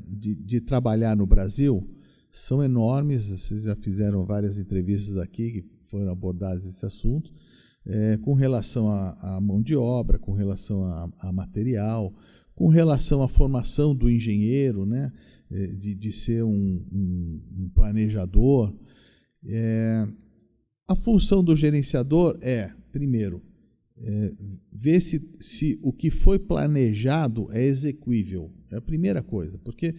de trabalhar no Brasil são enormes. Vocês já fizeram várias entrevistas aqui que foram abordadas esse assunto, com relação à mão de obra, com relação a material, com relação à formação do engenheiro, né? De ser um planejador. A função do gerenciador primeiro, ver se o que foi planejado é execuível. É a primeira coisa, porque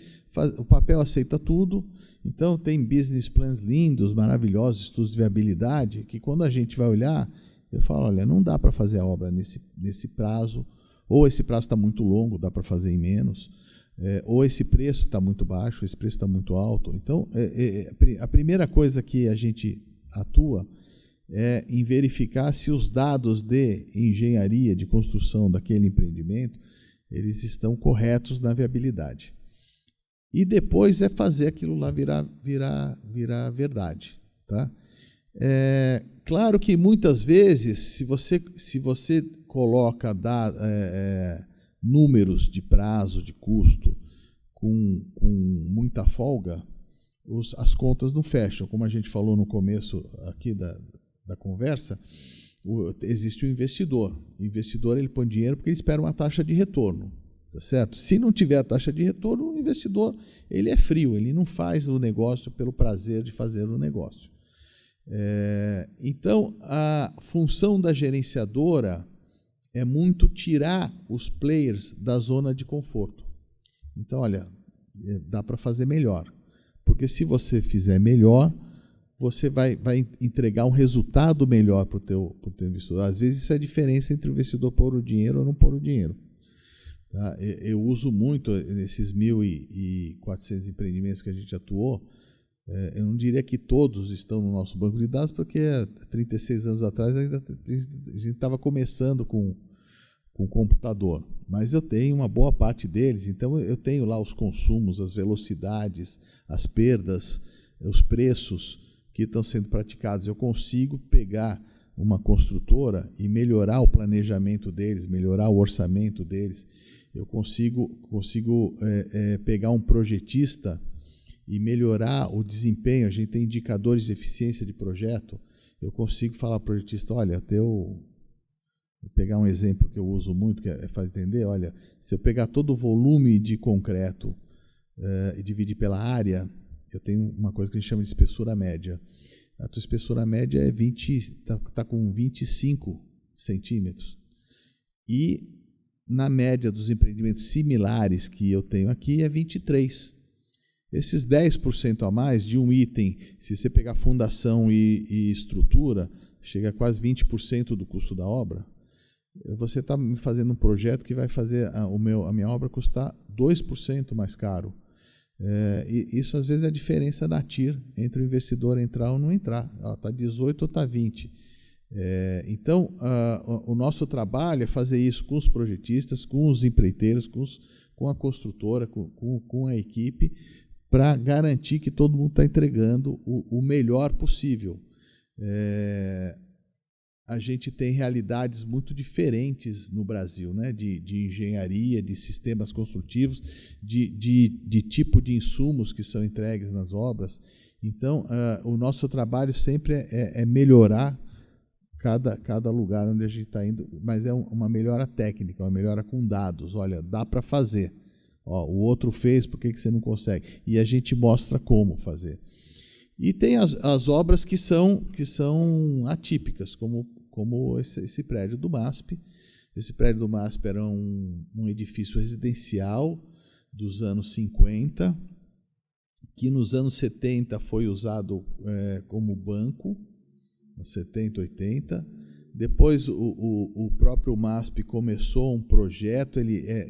o papel aceita tudo. Então, tem business plans lindos, maravilhosos, estudos de viabilidade, que quando a gente vai olhar, eu falo, olha, não dá para fazer a obra nesse prazo, ou esse prazo está muito longo, dá para fazer em menos, ou esse preço está muito baixo, esse preço está muito alto. Então, a primeira coisa que a gente atua é em verificar se os dados de engenharia, de construção daquele empreendimento, eles estão corretos na viabilidade. E depois é fazer aquilo lá virar verdade. Tá? Claro que muitas vezes, se você coloca números de prazo, de custo, com muita folga, as contas não fecham. Como a gente falou no começo aqui da conversa, existe o investidor. O investidor, ele põe dinheiro porque ele espera uma taxa de retorno. Tá certo? Se não tiver a taxa de retorno, o investidor, ele é frio, ele não faz o negócio pelo prazer de fazer o negócio. Então, a função da gerenciadora é muito tirar os players da zona de conforto. Então, olha, dá para fazer melhor. Porque se você fizer melhor, você vai entregar um resultado melhor para o teu investidor. Às vezes, isso é a diferença entre o investidor pôr o dinheiro ou não pôr o dinheiro. Tá? Eu uso muito nesses 1.400 empreendimentos que a gente atuou. Eu não diria que todos estão no nosso banco de dados, porque há 36 anos atrás ainda a gente estava começando com computador. Mas eu tenho uma boa parte deles, então eu tenho lá os consumos, as velocidades, as perdas, os preços que estão sendo praticados. Eu consigo pegar uma construtora e melhorar o planejamento deles, melhorar o orçamento deles. Eu consigo pegar um projetista e melhorar o desempenho. A gente tem indicadores de eficiência de projeto. Eu consigo falar para o projetista, olha, vou pegar um exemplo que eu uso muito, que é para entender, olha, se eu pegar todo o volume de concreto e dividir pela área, eu tenho uma coisa que a gente chama de espessura média. A tua espessura média é está com 25 centímetros. E na média dos empreendimentos similares que eu tenho aqui é 23. Esses 10% a mais de um item, se você pegar fundação e estrutura, chega a quase 20% do custo da obra. Você está me fazendo um projeto que vai fazer a minha obra custar 2% mais caro. E isso, às vezes, é a diferença da TIR entre o investidor entrar ou não entrar. Está 18 ou está 20. Então, o nosso trabalho é fazer isso com os projetistas, com os empreiteiros, com a construtora, com a equipe, para garantir que todo mundo está entregando o melhor possível. A gente tem realidades muito diferentes no Brasil, né? de engenharia, de sistemas construtivos, de tipo de insumos que são entregues nas obras. Então, o nosso trabalho sempre é melhorar cada lugar onde a gente está indo, mas é uma melhora técnica, uma melhora com dados. Olha, dá para fazer. O outro fez, por que você não consegue? E a gente mostra como fazer. E tem as obras que são atípicas, como esse prédio do MASP. Esse prédio do MASP era um edifício residencial dos anos 50, que nos anos 70 foi usado como banco, nos 70, 80. Depois o próprio MASP começou um projeto.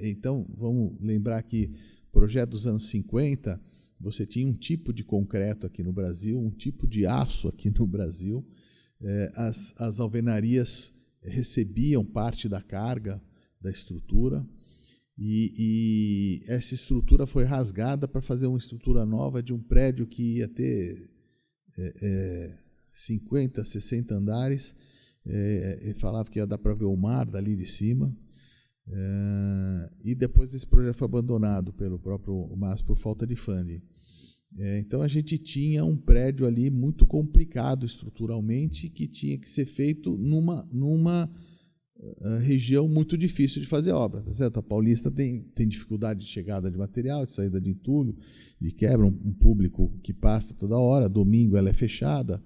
Então, vamos lembrar que projeto dos anos 50, você tinha um tipo de concreto aqui no Brasil, um tipo de aço aqui no Brasil. As alvenarias recebiam parte da carga da estrutura. E essa estrutura foi rasgada para fazer uma estrutura nova de um prédio que ia ter 50, 60 andares. Falava que ia dar para ver o mar dali de cima. E depois esse projeto foi abandonado pelo próprio MAS por falta de funding. Então a gente tinha um prédio ali muito complicado estruturalmente, que tinha que ser feito numa região muito difícil de fazer obra, tá certo? A Paulista tem dificuldade de chegada de material, de saída de entulho, de quebra, um público que passa toda hora, domingo ela é fechada.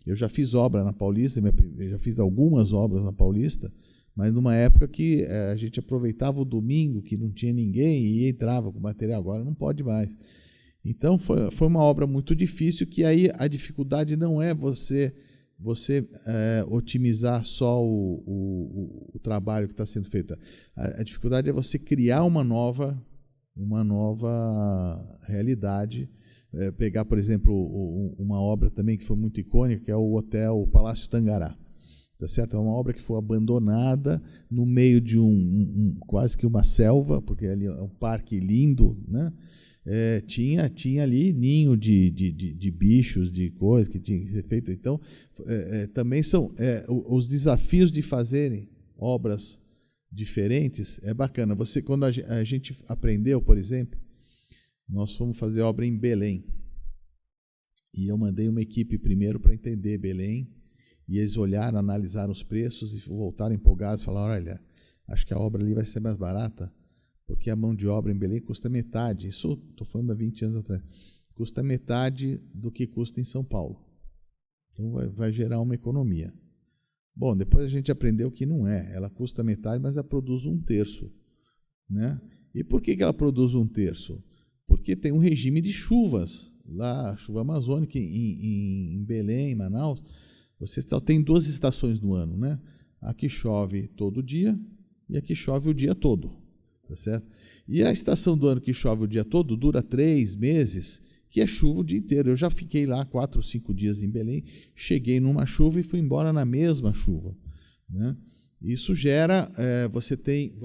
Eu já fiz obra na Paulista, eu já fiz algumas obras na Paulista, mas numa época que a gente aproveitava o domingo, que não tinha ninguém, e entrava com material. Agora não pode mais. Então foi uma obra muito difícil, que aí a dificuldade não é você otimizar só o trabalho que está sendo feito. A dificuldade é você criar uma nova realidade. Pegar, por exemplo, uma obra também que foi muito icônica, que é o Hotel Palácio Tangará. Tá certo? É uma obra que foi abandonada no meio de quase que uma selva, porque ali é um parque lindo, né? Tinha ali ninho de bichos, de coisas que tinha que ser feito. Então, também são os desafios de fazerem obras diferentes. É bacana. Quando a gente aprendeu, por exemplo, nós fomos fazer obra em Belém. E eu mandei uma equipe primeiro para entender Belém. E eles olharam, analisaram os preços e voltaram empolgados e falaram: olha, acho que a obra ali vai ser mais barata, porque a mão de obra em Belém custa metade. Isso estou falando há 20 anos atrás. Custa metade do que custa em São Paulo. Então vai gerar uma economia. Bom, depois a gente aprendeu que não é. Ela custa metade, mas ela produz 1/3. Né? E por que ela produz 1/3? Porque tem um regime de chuvas. Lá, chuva amazônica, em Belém, em Manaus, você só tem 2 estações no ano, né? Aqui chove todo dia e aqui chove o dia todo, tá certo? E a estação do ano que chove o dia todo dura 3 meses, que é chuva o dia inteiro. Eu já fiquei lá 4 ou 5 dias em Belém, cheguei numa chuva e fui embora na mesma chuva, né? Isso gera, você tem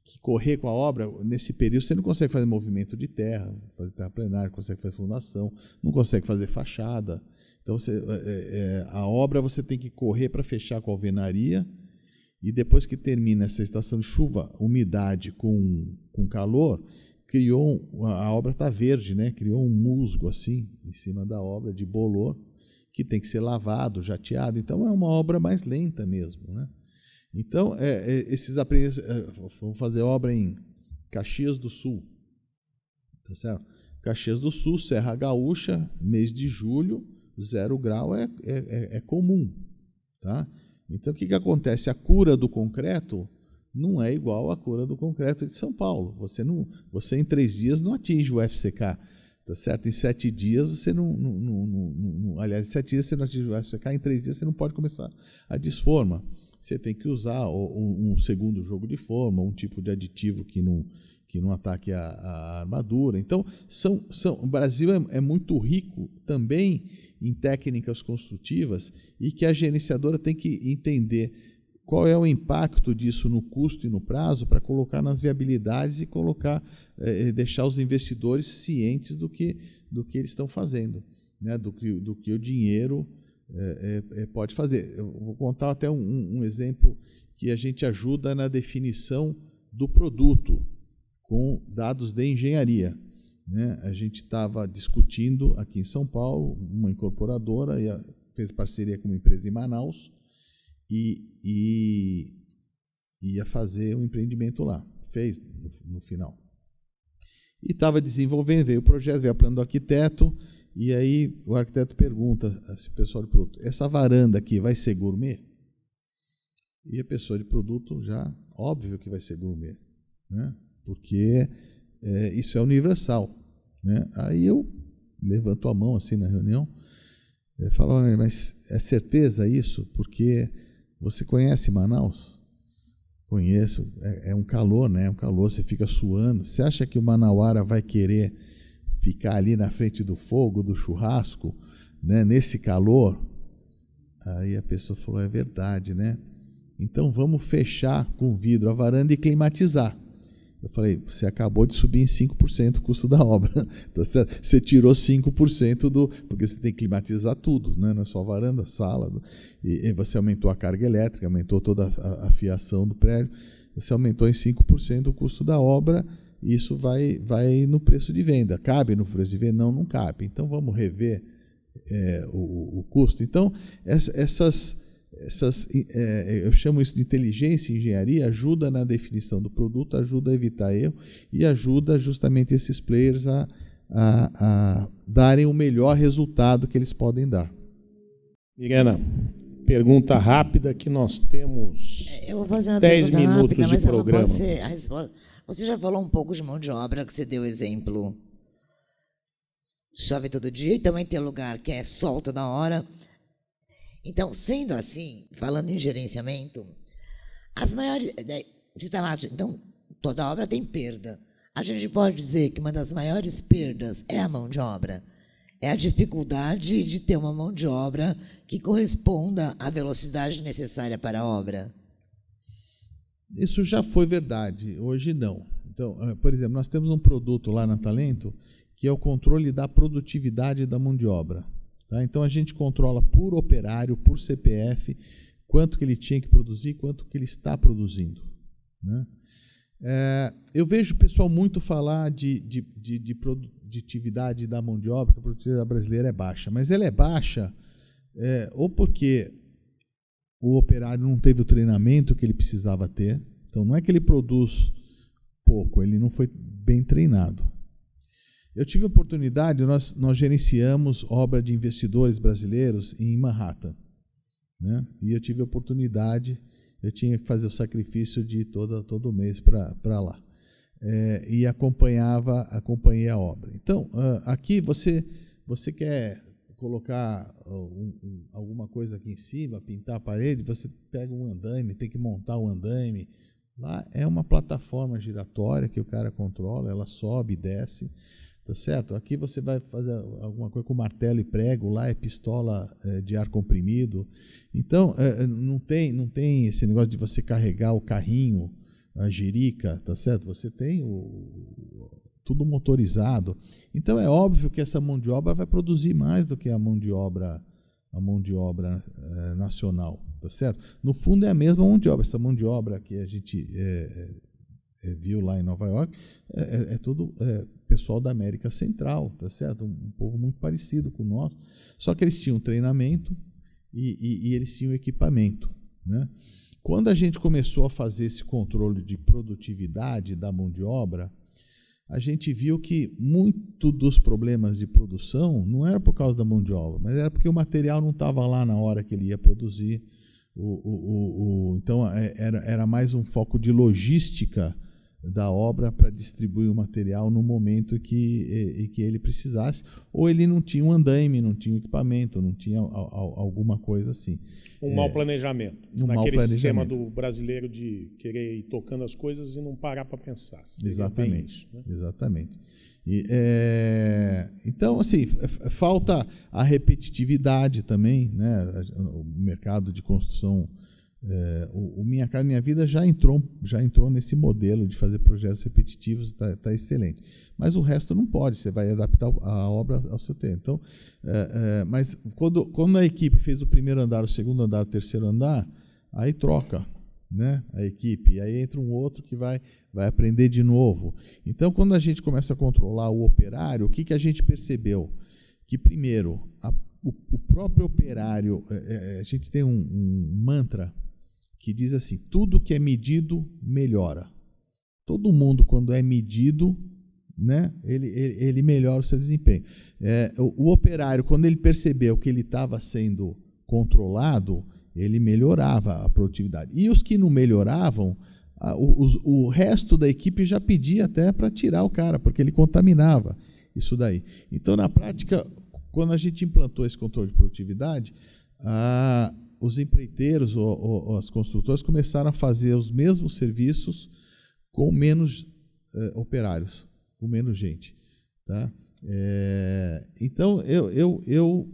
que correr com a obra. Nesse período você não consegue fazer movimento de terra, fazer terraplenagem, não consegue fazer fundação, não consegue fazer fachada. Então, a obra você tem que correr para fechar com a alvenaria, e depois que termina essa estação de chuva, umidade com calor, a obra está verde, né? Criou um musgo assim em cima da obra, de bolor, que tem que ser lavado, jateado. Então é uma obra mais lenta mesmo, né? Então, esses aprendizes, vamos fazer obra em Caxias do Sul, tá certo? Caxias do Sul, Serra Gaúcha, mês de julho, 0 grau é comum, tá? Então, o que acontece? A cura do concreto não é igual à cura do concreto de São Paulo. Você em 3 dias não atinge o FCK, tá certo? Em 7 dias você aliás, em 7 dias você não atinge o FCK, em 3 dias você não pode começar a desforma. Você tem que usar um segundo jogo de forma, um tipo de aditivo que não ataque a armadura. Então, o Brasil é muito rico também em técnicas construtivas, e que a gerenciadora tem que entender qual é o impacto disso no custo e no prazo, para colocar nas viabilidades e deixar os investidores cientes do que eles estão fazendo, né? do que o dinheiro pode fazer. Eu vou contar até um exemplo que a gente ajuda na definição do produto com dados de engenharia, né? A gente estava discutindo aqui em São Paulo, uma incorporadora fez parceria com uma empresa em Manaus e ia fazer um empreendimento lá. Fez no final. E estava desenvolvendo, veio o projeto, veio a plano do arquiteto, e aí o arquiteto pergunta ao pessoal de produto: essa varanda aqui vai ser gourmet? E a pessoa de produto já, óbvio que vai ser gourmet, né? Porque isso é universal, né? Aí eu levanto a mão assim na reunião, falo: mas é certeza isso? Porque você conhece Manaus? Conheço. É um calor, né? É um calor, você fica suando. Você acha que o manauara vai querer ficar ali na frente do fogo, do churrasco, né, nesse calor? Aí a pessoa falou: é verdade, né? então vamos fechar com vidro a varanda e climatizar. Eu falei, você acabou de subir em 5% o custo da obra. Tá certo? Você tirou 5% porque você tem que climatizar tudo, né? Não é só varanda, sala. E você aumentou a carga elétrica, aumentou toda a fiação do prédio. Você aumentou em 5% o custo da obra, e isso vai no preço de venda. Cabe no preço de venda? Não cabe. Então vamos rever o custo. Então, eu chamo isso de inteligência e engenharia, ajuda na definição do produto, ajuda a evitar erro e ajuda justamente esses players a darem o melhor resultado que eles podem dar. Mirena, pergunta rápida que nós temos Eu vou fazer uma 10 pergunta minutos rápida, de mas ela programa. pode ser a resposta. Você já falou um pouco de mão de obra, que você deu exemplo. Chove todo dia e também tem lugar que é sol toda hora. Então, sendo assim, falando em gerenciamento, as maiores... Então, toda obra tem perda. A gente pode dizer que uma das maiores perdas é a mão de obra. É a dificuldade de ter uma mão de obra que corresponda à velocidade necessária para a obra. Isso já foi verdade, hoje não. Então, por exemplo, nós temos um produto lá na Talento que é o controle da produtividade da mão de obra. Tá? Então, a gente controla por operário, por CPF, quanto que ele tinha que produzir, quanto que ele está produzindo. Né? Eu vejo o pessoal muito falar de produtividade da mão de obra, que a produtividade brasileira é baixa. Mas ela é baixa ou porque o operário não teve o treinamento que ele precisava ter. Então, não é que ele produz pouco, ele não foi bem treinado. Eu tive a oportunidade, nós gerenciamos obra de investidores brasileiros em Manhattan. Né? E eu tive a oportunidade, eu tinha que fazer o sacrifício de ir todo mês para lá. E acompanhei a obra. Então, aqui você quer colocar alguma coisa aqui em cima, pintar a parede, você pega um andaime, tem que montar o andaime. Lá é uma plataforma giratória que o cara controla, ela sobe e desce. Tá certo? Aqui você vai fazer alguma coisa com martelo e prego, lá é pistola de ar comprimido. Então, não tem esse negócio de você carregar o carrinho, a jirica, tá certo? Você tem tudo motorizado. Então, é óbvio que essa mão de obra vai produzir mais do que a mão de obra nacional, tá certo? No fundo, é a mesma mão de obra. Essa mão de obra que a gente viu lá em Nova York é tudo pessoal da América Central, tá certo? Um povo muito parecido com o nosso, só que eles tinham treinamento e eles tinham equipamento, né? Quando a gente começou a fazer esse controle de produtividade da mão de obra, a gente viu que muito dos problemas de produção não era por causa da mão de obra, mas era porque o material não estava lá na hora que ele ia produzir. Então, era mais um foco de logística da obra para distribuir o material no momento em que ele precisasse, ou ele não tinha um andaime, não tinha um equipamento, não tinha alguma coisa assim. Mau planejamento. Naquele sistema do brasileiro de querer ir tocando as coisas e não parar para pensar. Exatamente. Isso, né? Exatamente. Então, assim, falta a repetitividade também, né? O mercado de construção, Minha Casa Minha Vida já entrou nesse modelo de fazer projetos repetitivos, está excelente. Mas o resto não pode, você vai adaptar a obra ao seu tempo. Então, mas quando a equipe fez o primeiro andar, o segundo andar, o terceiro andar, aí troca, né, a equipe, e aí entra um outro que vai aprender de novo. Então, quando a gente começa a controlar o operário, o que a gente percebeu? Que, primeiro, o próprio operário, a gente tem um mantra que diz assim: tudo que é medido melhora. Todo mundo, quando é medido, né, ele melhora o seu desempenho. O operário, quando ele percebeu que ele estava sendo controlado, ele melhorava a produtividade. E os que não melhoravam, o resto da equipe já pedia até para tirar o cara, porque ele contaminava isso daí. Então, na prática, quando a gente implantou esse controle de produtividade, os empreiteiros ou as construtoras começaram a fazer os mesmos serviços com menos operários, com menos gente. Tá? Então, eu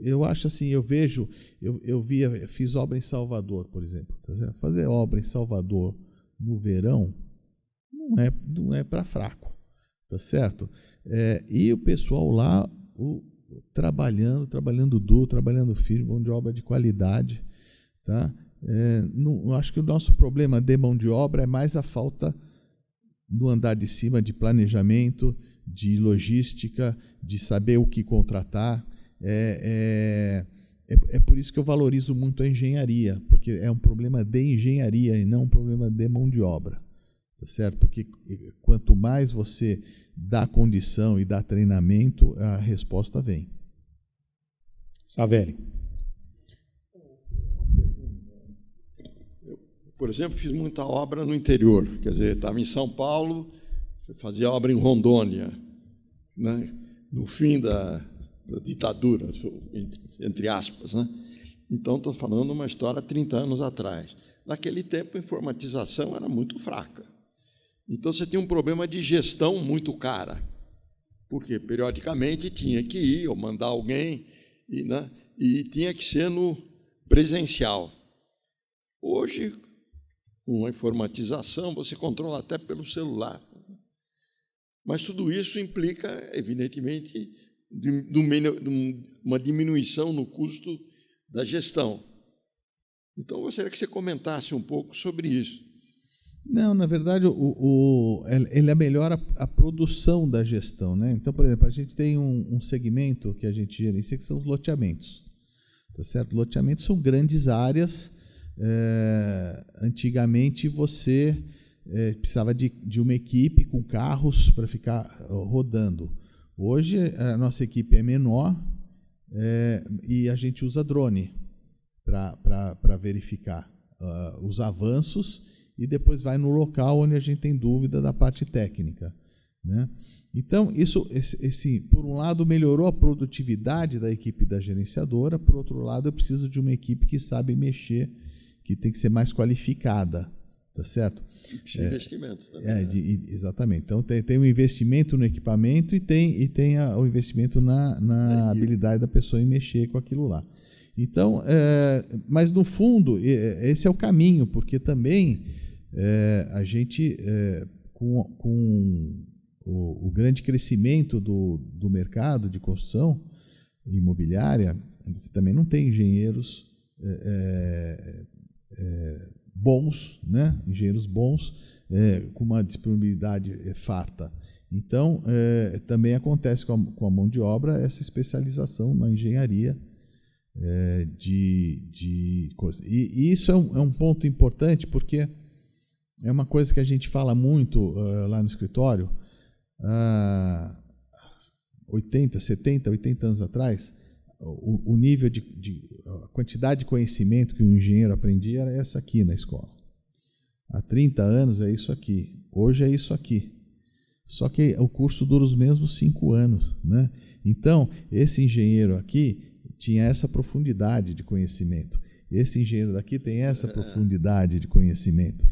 eu acho assim, eu vejo, fiz obra em Salvador, por exemplo. Tá certo? Fazer obra em Salvador no verão não é para fraco, tá certo? E o pessoal lá trabalhando duro, trabalhando firme, mão de obra de qualidade, tá? Não, acho que o nosso problema de mão de obra é mais a falta do andar de cima de planejamento, de logística, de saber o que contratar. É por isso que eu valorizo muito a engenharia, porque é um problema de engenharia e não um problema de mão de obra, tá certo? Porque quanto mais você dá condição e dá treinamento, a resposta vem. Savelli. Por exemplo, fiz muita obra no interior, quer dizer, estava em São Paulo, fazia obra em Rondônia, né? No fim da ditadura, entre aspas, né? Então, estou falando uma história 30 anos atrás. Naquele tempo, a informatização era muito fraca. Então, você tinha um problema de gestão muito cara, porque, periodicamente, tinha que ir ou mandar alguém, e tinha que ser no presencial. Hoje, com a informatização, você controla até pelo celular. Mas tudo isso implica, evidentemente, uma diminuição no custo da gestão. Então, eu gostaria que você comentasse um pouco sobre isso. Não, na verdade, ele melhora a produção da gestão, né? Então, por exemplo, a gente tem um segmento que a gente gerencia, que são os loteamentos. Tá certo? Loteamentos são grandes áreas. Antigamente, você precisava de uma equipe com carros para ficar rodando. Hoje, a nossa equipe é menor e a gente usa drone para verificar os avanços e depois vai no local onde a gente tem dúvida da parte técnica, né? Então, isso, por um lado, melhorou a produtividade da equipe da gerenciadora, por outro lado, eu preciso de uma equipe que sabe mexer, que tem que ser mais qualificada, tá certo? E precisa de investimento também. Exatamente. Então, tem um investimento no equipamento e tem o investimento na habilidade da pessoa em mexer com aquilo lá. Então, mas, no fundo, esse é o caminho, porque também a gente, com o grande crescimento do mercado de construção imobiliária, você também não tem engenheiros bons, né? Engenheiros bons com uma disponibilidade farta. Então, também acontece com a mão de obra essa especialização na engenharia de coisa. E isso é um ponto importante, porque é uma coisa que a gente fala muito lá no escritório. 70, 80 anos atrás, o nível a quantidade de conhecimento que um engenheiro aprendia era essa aqui na escola. Há 30 anos é isso aqui. Hoje é isso aqui. Só que o curso dura os mesmos 5 anos, né? Então, esse engenheiro aqui tinha essa profundidade de conhecimento. Esse engenheiro daqui tem essa profundidade de conhecimento.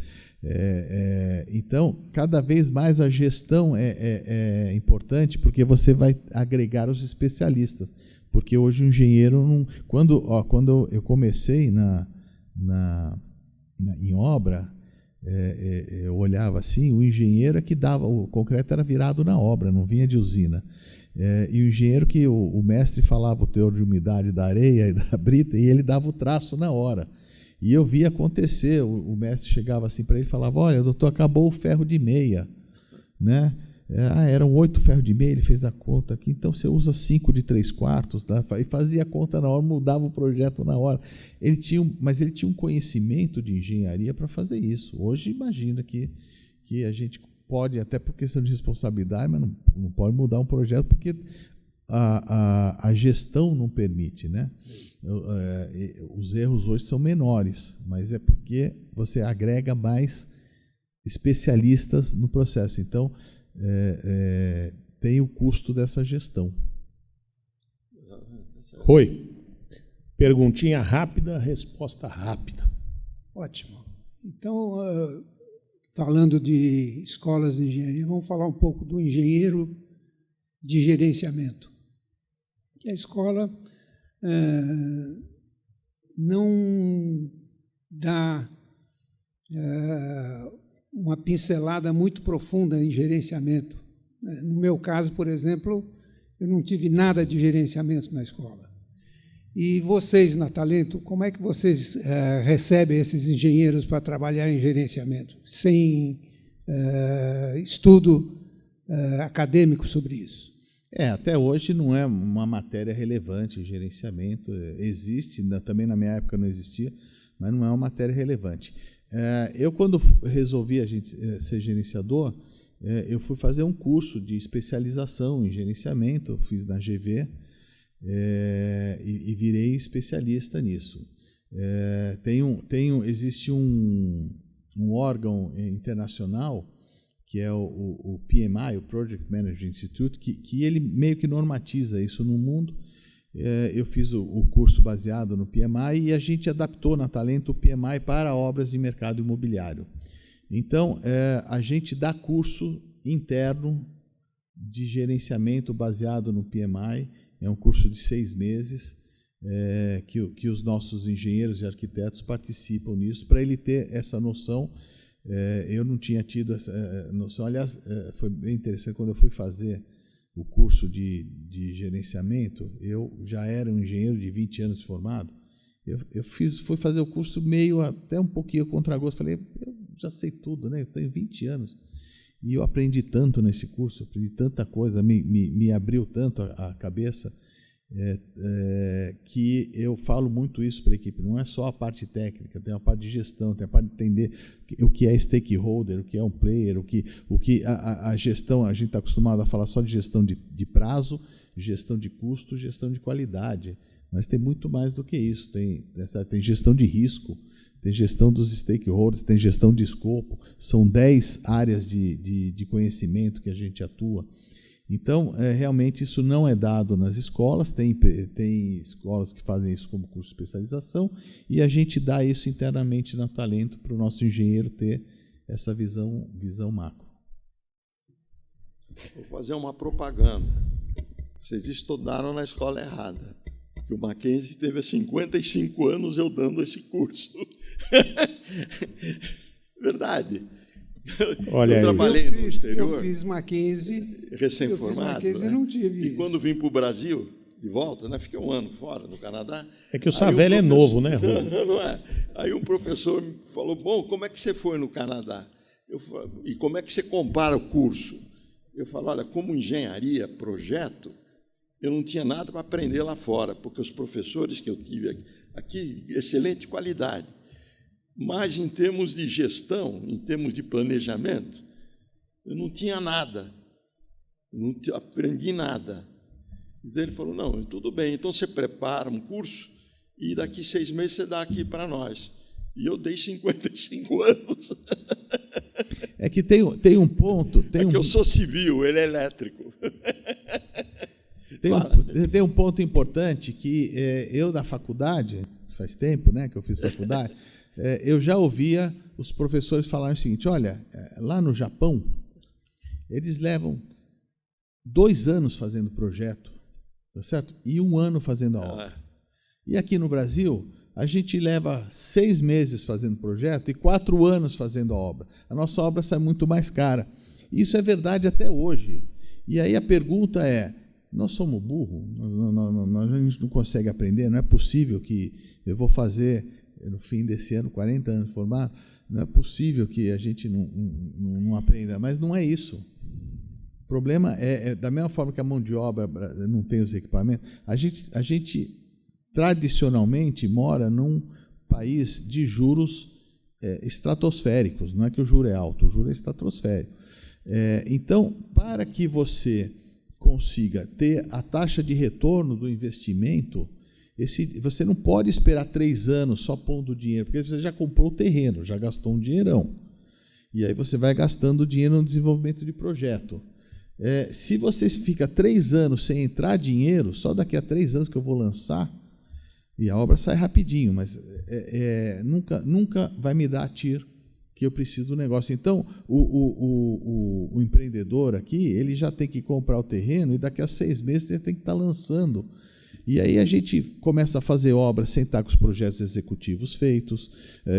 Então, cada vez mais a gestão é importante, porque você vai agregar os especialistas. Porque hoje o engenheiro não... Quando eu comecei em obra, eu olhava assim, o engenheiro é que dava... O concreto era virado na obra, não vinha de usina. E o engenheiro que o mestre falava o teor de umidade da areia e da brita, e ele dava o traço na hora. E eu via acontecer, o mestre chegava assim para ele e falava: olha, doutor, acabou o ferro de meia, né? Eram 8 ferros de meia, ele fez a conta aqui, então você usa 5 de 3/4, tá? E fazia a conta na hora, mudava o projeto na hora. Mas ele tinha um conhecimento de engenharia para fazer isso. Hoje, imagina que a gente pode, até por questão de responsabilidade, mas não pode mudar um projeto, porque a gestão não permite, né? Os erros hoje são menores, mas é porque você agrega mais especialistas no processo. Então, tem o custo dessa gestão. Rui, perguntinha rápida, resposta rápida. Ótimo. Então, falando de escolas de engenharia, vamos falar um pouco do engenheiro de gerenciamento. Que a escola não dá uma pincelada muito profunda em gerenciamento. No meu caso, por exemplo, eu não tive nada de gerenciamento na escola. E vocês, na Talento, como é que vocês recebem esses engenheiros para trabalhar em gerenciamento, sem estudo acadêmico sobre isso? Até hoje não é uma matéria relevante, gerenciamento. Existe, também na minha época não existia, mas não é uma matéria relevante. Eu, quando resolvi ser gerenciador, eu fui fazer um curso de especialização em gerenciamento, fiz na GV, e virei especialista nisso. Existe um órgão internacional, que é o PMI, o Project Management Institute, que ele meio que normatiza isso no mundo. Eu fiz o curso baseado no PMI e a gente adaptou na Talento o PMI para obras de mercado imobiliário. Então, a gente dá curso interno de gerenciamento baseado no PMI. É um curso de 6 meses que os nossos engenheiros e arquitetos participam nisso, para ele ter essa noção. Eu não tinha tido essa noção. Aliás, foi bem interessante, quando eu fui fazer o curso de gerenciamento, eu já era um engenheiro de 20 anos formado. Fui fazer o curso meio, até um pouquinho contra gosto. Falei, eu já sei tudo, né? Eu tenho 20 anos. E eu aprendi tanto nesse curso, aprendi tanta coisa, me abriu tanto a cabeça, que eu falo muito isso para a equipe. Não é só a parte técnica, tem a parte de gestão, tem a parte de entender o que é stakeholder, o que é um player, o que a gestão, a gente está acostumado a falar só de gestão de prazo, gestão de custo, gestão de qualidade, mas tem muito mais do que isso. Tem gestão de risco, tem gestão dos stakeholders, tem gestão de escopo, são 10 áreas de conhecimento que a gente atua. Então, realmente, isso não é dado nas escolas, tem escolas que fazem isso como curso de especialização, e a gente dá isso internamente na Talento para o nosso engenheiro ter essa visão macro. Vou fazer uma propaganda. Vocês estudaram na escola errada, porque o Mackenzie teve 55 anos eu dando esse curso. Verdade. Olha, eu trabalhei no exterior. Eu fiz Mackenzie. Recém-formado. Eu não tive E isso. quando vim para o Brasil, de volta, né, fiquei um ano fora, no Canadá. É que o Savelli é novo, né, Rô? Não é? Aí um professor me falou, bom, como é que você foi no Canadá? E como é que você compara o curso? Eu falo, olha, como engenharia, projeto, eu não tinha nada para aprender lá fora, porque os professores que eu tive aqui, excelente qualidade. Mas, em termos de gestão, em termos de planejamento, eu não tinha nada, não aprendi nada. Então, ele falou, não, tudo bem, então você prepara um curso e daqui 6 meses você dá aqui para nós. E eu dei 55 anos. É que tem um ponto... que eu sou civil, ele é elétrico. Tem um ponto importante que eu, da faculdade, faz tempo, né, que eu fiz faculdade... eu já ouvia os professores falarem o seguinte, olha, lá no Japão, eles levam 2 anos fazendo projeto, tá certo? E 1 ano fazendo a obra. E aqui no Brasil, a gente leva 6 meses fazendo projeto e 4 anos fazendo a obra. A nossa obra sai muito mais cara. Isso é verdade até hoje. E aí a pergunta é, nós somos burros? A gente não consegue aprender? Não é possível que eu vou fazer... no fim desse ano, 40 anos formado, não é possível que a gente não aprenda, mas não é isso. O problema é da mesma forma que a mão de obra não tem os equipamentos, a gente tradicionalmente mora num país de juros estratosféricos, não é que o juro é alto, o juro é estratosférico. Então, para que você consiga ter a taxa de retorno do investimento, você não pode esperar 3 anos só pondo dinheiro, porque você já comprou o terreno, já gastou um dinheirão. E aí você vai gastando dinheiro no desenvolvimento de projeto. Se você fica 3 anos sem entrar dinheiro, só daqui a 3 anos que eu vou lançar, e a obra sai rapidinho, mas nunca vai me dar a TIR que eu preciso do negócio. Então, o empreendedor aqui, ele já tem que comprar o terreno e daqui a 6 meses ele tem que estar lançando. E aí a gente começa a fazer obra sem estar com os projetos executivos feitos.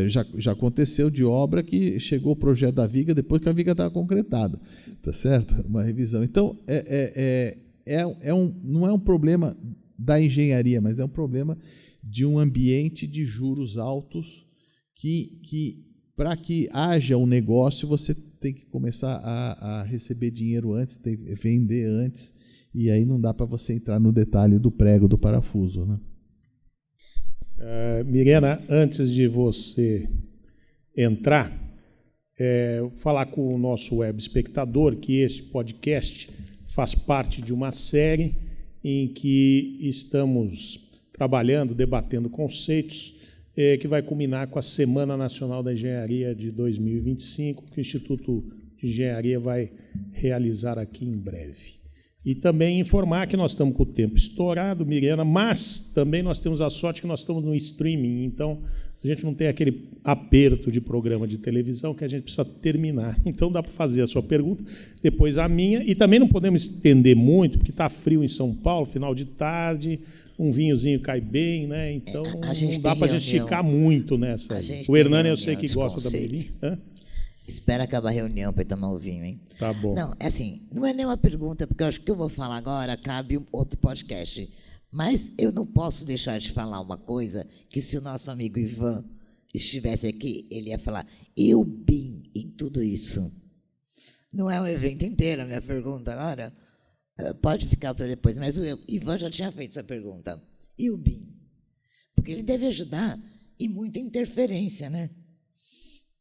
Já aconteceu de obra que chegou o projeto da viga depois que a viga estava concretada, tá certo? Uma revisão. Então, não é um problema da engenharia, mas é um problema de um ambiente de juros altos que para que haja um negócio, você tem que começar a receber dinheiro antes, vender antes, e aí não dá para você entrar no detalhe do prego, do parafuso, né? Mirena, antes de você entrar, falar com o nosso web espectador que este podcast faz parte de uma série em que estamos trabalhando, debatendo conceitos que vai culminar com a Semana Nacional da Engenharia de 2025, que o Instituto de Engenharia vai realizar aqui em breve. E também informar que nós estamos com o tempo estourado, Mirena, mas também nós temos a sorte que nós estamos no streaming, então a gente não tem aquele aperto de programa de televisão que a gente precisa terminar. Então dá para fazer a sua pergunta, depois a minha, e também não podemos estender muito, porque está frio em São Paulo, final de tarde, um vinhozinho cai bem, né? Então não dá para a gente esticar muito nessa. O Hernani eu sei que gosta da Belinha. Espera acabar a reunião para tomar o vinho, hein? Tá bom. Não, é assim, não é nenhuma pergunta, porque eu acho que o que eu vou falar agora cabe outro podcast. Mas eu não posso deixar de falar uma coisa que, se o nosso amigo Ivan estivesse aqui, ele ia falar, eu BIM em tudo isso. Não é um evento inteiro a minha pergunta agora? Pode ficar para depois, mas o Ivan já tinha feito essa pergunta. E o BIM? Porque ele deve ajudar e muita interferência, né?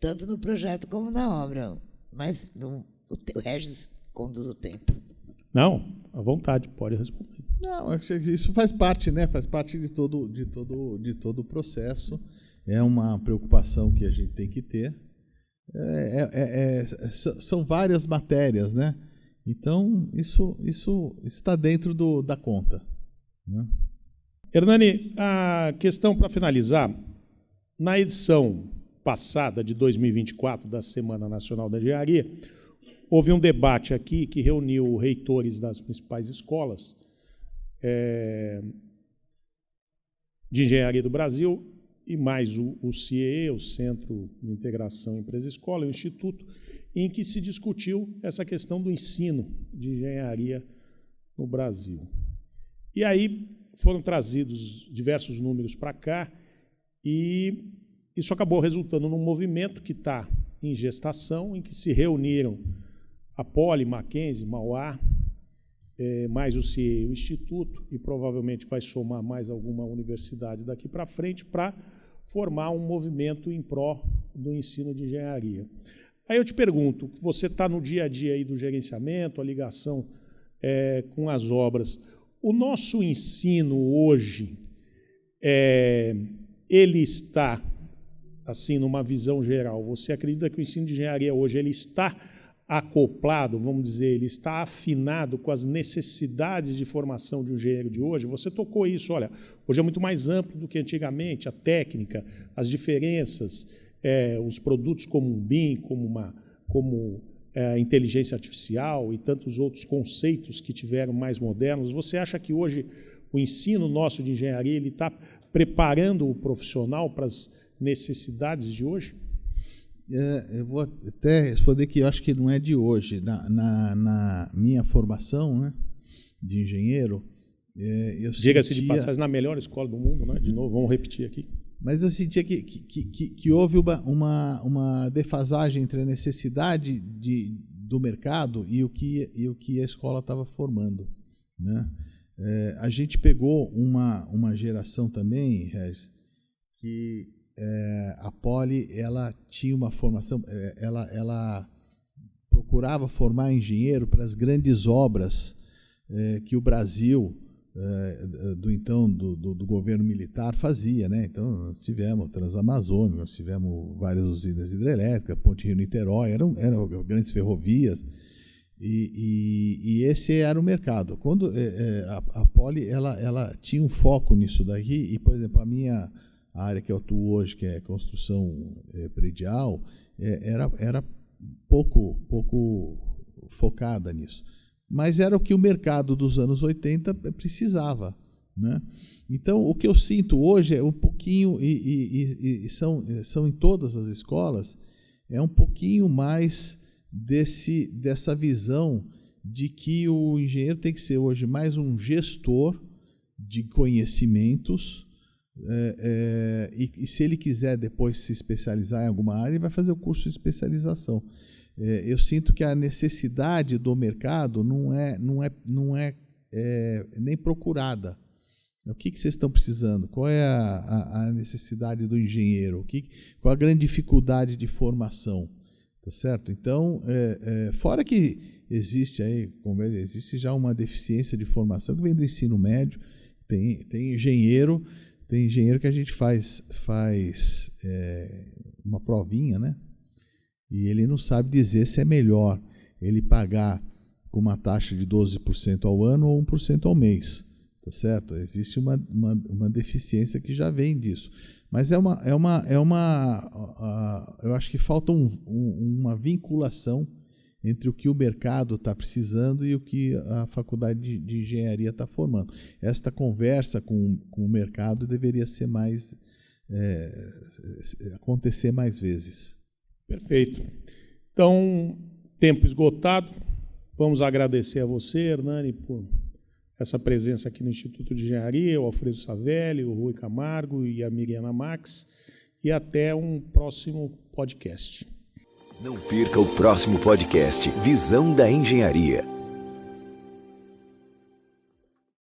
Tanto no projeto como na obra. Mas o Regis conduz o tempo. Não, à vontade, pode responder. Não, isso faz parte, né? Faz parte de todo o processo. É uma preocupação que a gente tem que ter. São várias matérias, né? Então, isso está dentro da conta, né? Hernani, a questão para finalizar, na edição passada de 2024 da Semana Nacional da Engenharia, houve um debate aqui que reuniu reitores das principais escolas de Engenharia do Brasil e mais o CIE, o Centro de Integração Empresa-Escola, e o Instituto, em que se discutiu essa questão do ensino de engenharia no Brasil. E aí foram trazidos diversos números para cá e isso acabou resultando num movimento que está em gestação, em que se reuniram a Poli, Mackenzie, Mauá, mais o CIE, o Instituto, e provavelmente vai somar mais alguma universidade daqui para frente para formar um movimento em pró do ensino de engenharia. Aí eu te pergunto, você está no dia a dia aí do gerenciamento, a ligação com as obras. O nosso ensino hoje, ele está, assim, numa visão geral, você acredita que o ensino de engenharia hoje ele está acoplado, vamos dizer, ele está afinado com as necessidades de formação de um engenheiro de hoje? Você tocou isso, olha, hoje é muito mais amplo do que antigamente, a técnica, as diferenças, os produtos como um BIM, como inteligência artificial e tantos outros conceitos que tiveram mais modernos. Você acha que hoje o ensino nosso de engenharia ele está preparando o profissional para as necessidades de hoje? Eu vou até responder que eu acho que não é de hoje. Na minha formação, né, de engenheiro, diga-se de passagem, na melhor escola do mundo, né? De novo, vamos repetir aqui. Mas eu sentia que houve uma defasagem entre a necessidade do mercado e o que a escola estava formando, né? A gente pegou uma geração também, Regis, que a Poli ela tinha uma formação, ela procurava formar engenheiro para as grandes obras que o Brasil do governo militar fazia, né? Então nós tivemos Transamazônica, nós tivemos várias usinas hidrelétricas, Ponte Rio-Niterói, eram grandes ferrovias, e esse era o mercado. Quando a Poli ela tinha um foco nisso daqui, e por exemplo a área que eu atuo hoje, que é construção predial, era pouco focada nisso. Mas era o que o mercado dos anos 80 precisava, né? Então, o que eu sinto hoje é um pouquinho, e são em todas as escolas, é um pouquinho mais dessa visão de que o engenheiro tem que ser hoje mais um gestor de conhecimentos, e se ele quiser depois se especializar em alguma área, ele vai fazer o curso de especialização. Eu sinto que a necessidade do mercado não é nem procurada. O que vocês estão precisando? Qual é a necessidade do engenheiro? Qual a grande dificuldade de formação? Tá certo? Então, fora que existe já uma deficiência de formação que vem do ensino médio, tem engenheiro que a gente faz uma provinha, né? E ele não sabe dizer se é melhor ele pagar com uma taxa de 12% ao ano ou 1% ao mês. Tá certo? Existe uma deficiência que já vem disso. Mas eu acho que falta uma vinculação entre o que o mercado está precisando e o que a faculdade de engenharia está formando. Esta conversa com o mercado deveria ser acontecer mais vezes. Perfeito. Então, tempo esgotado. Vamos agradecer a você, Hernani, por essa presença aqui no Instituto de Engenharia, o Alfredo Savelli, o Rui Camargo e a Miriana Max. E até um próximo podcast. Não perca o próximo podcast Visão da Engenharia.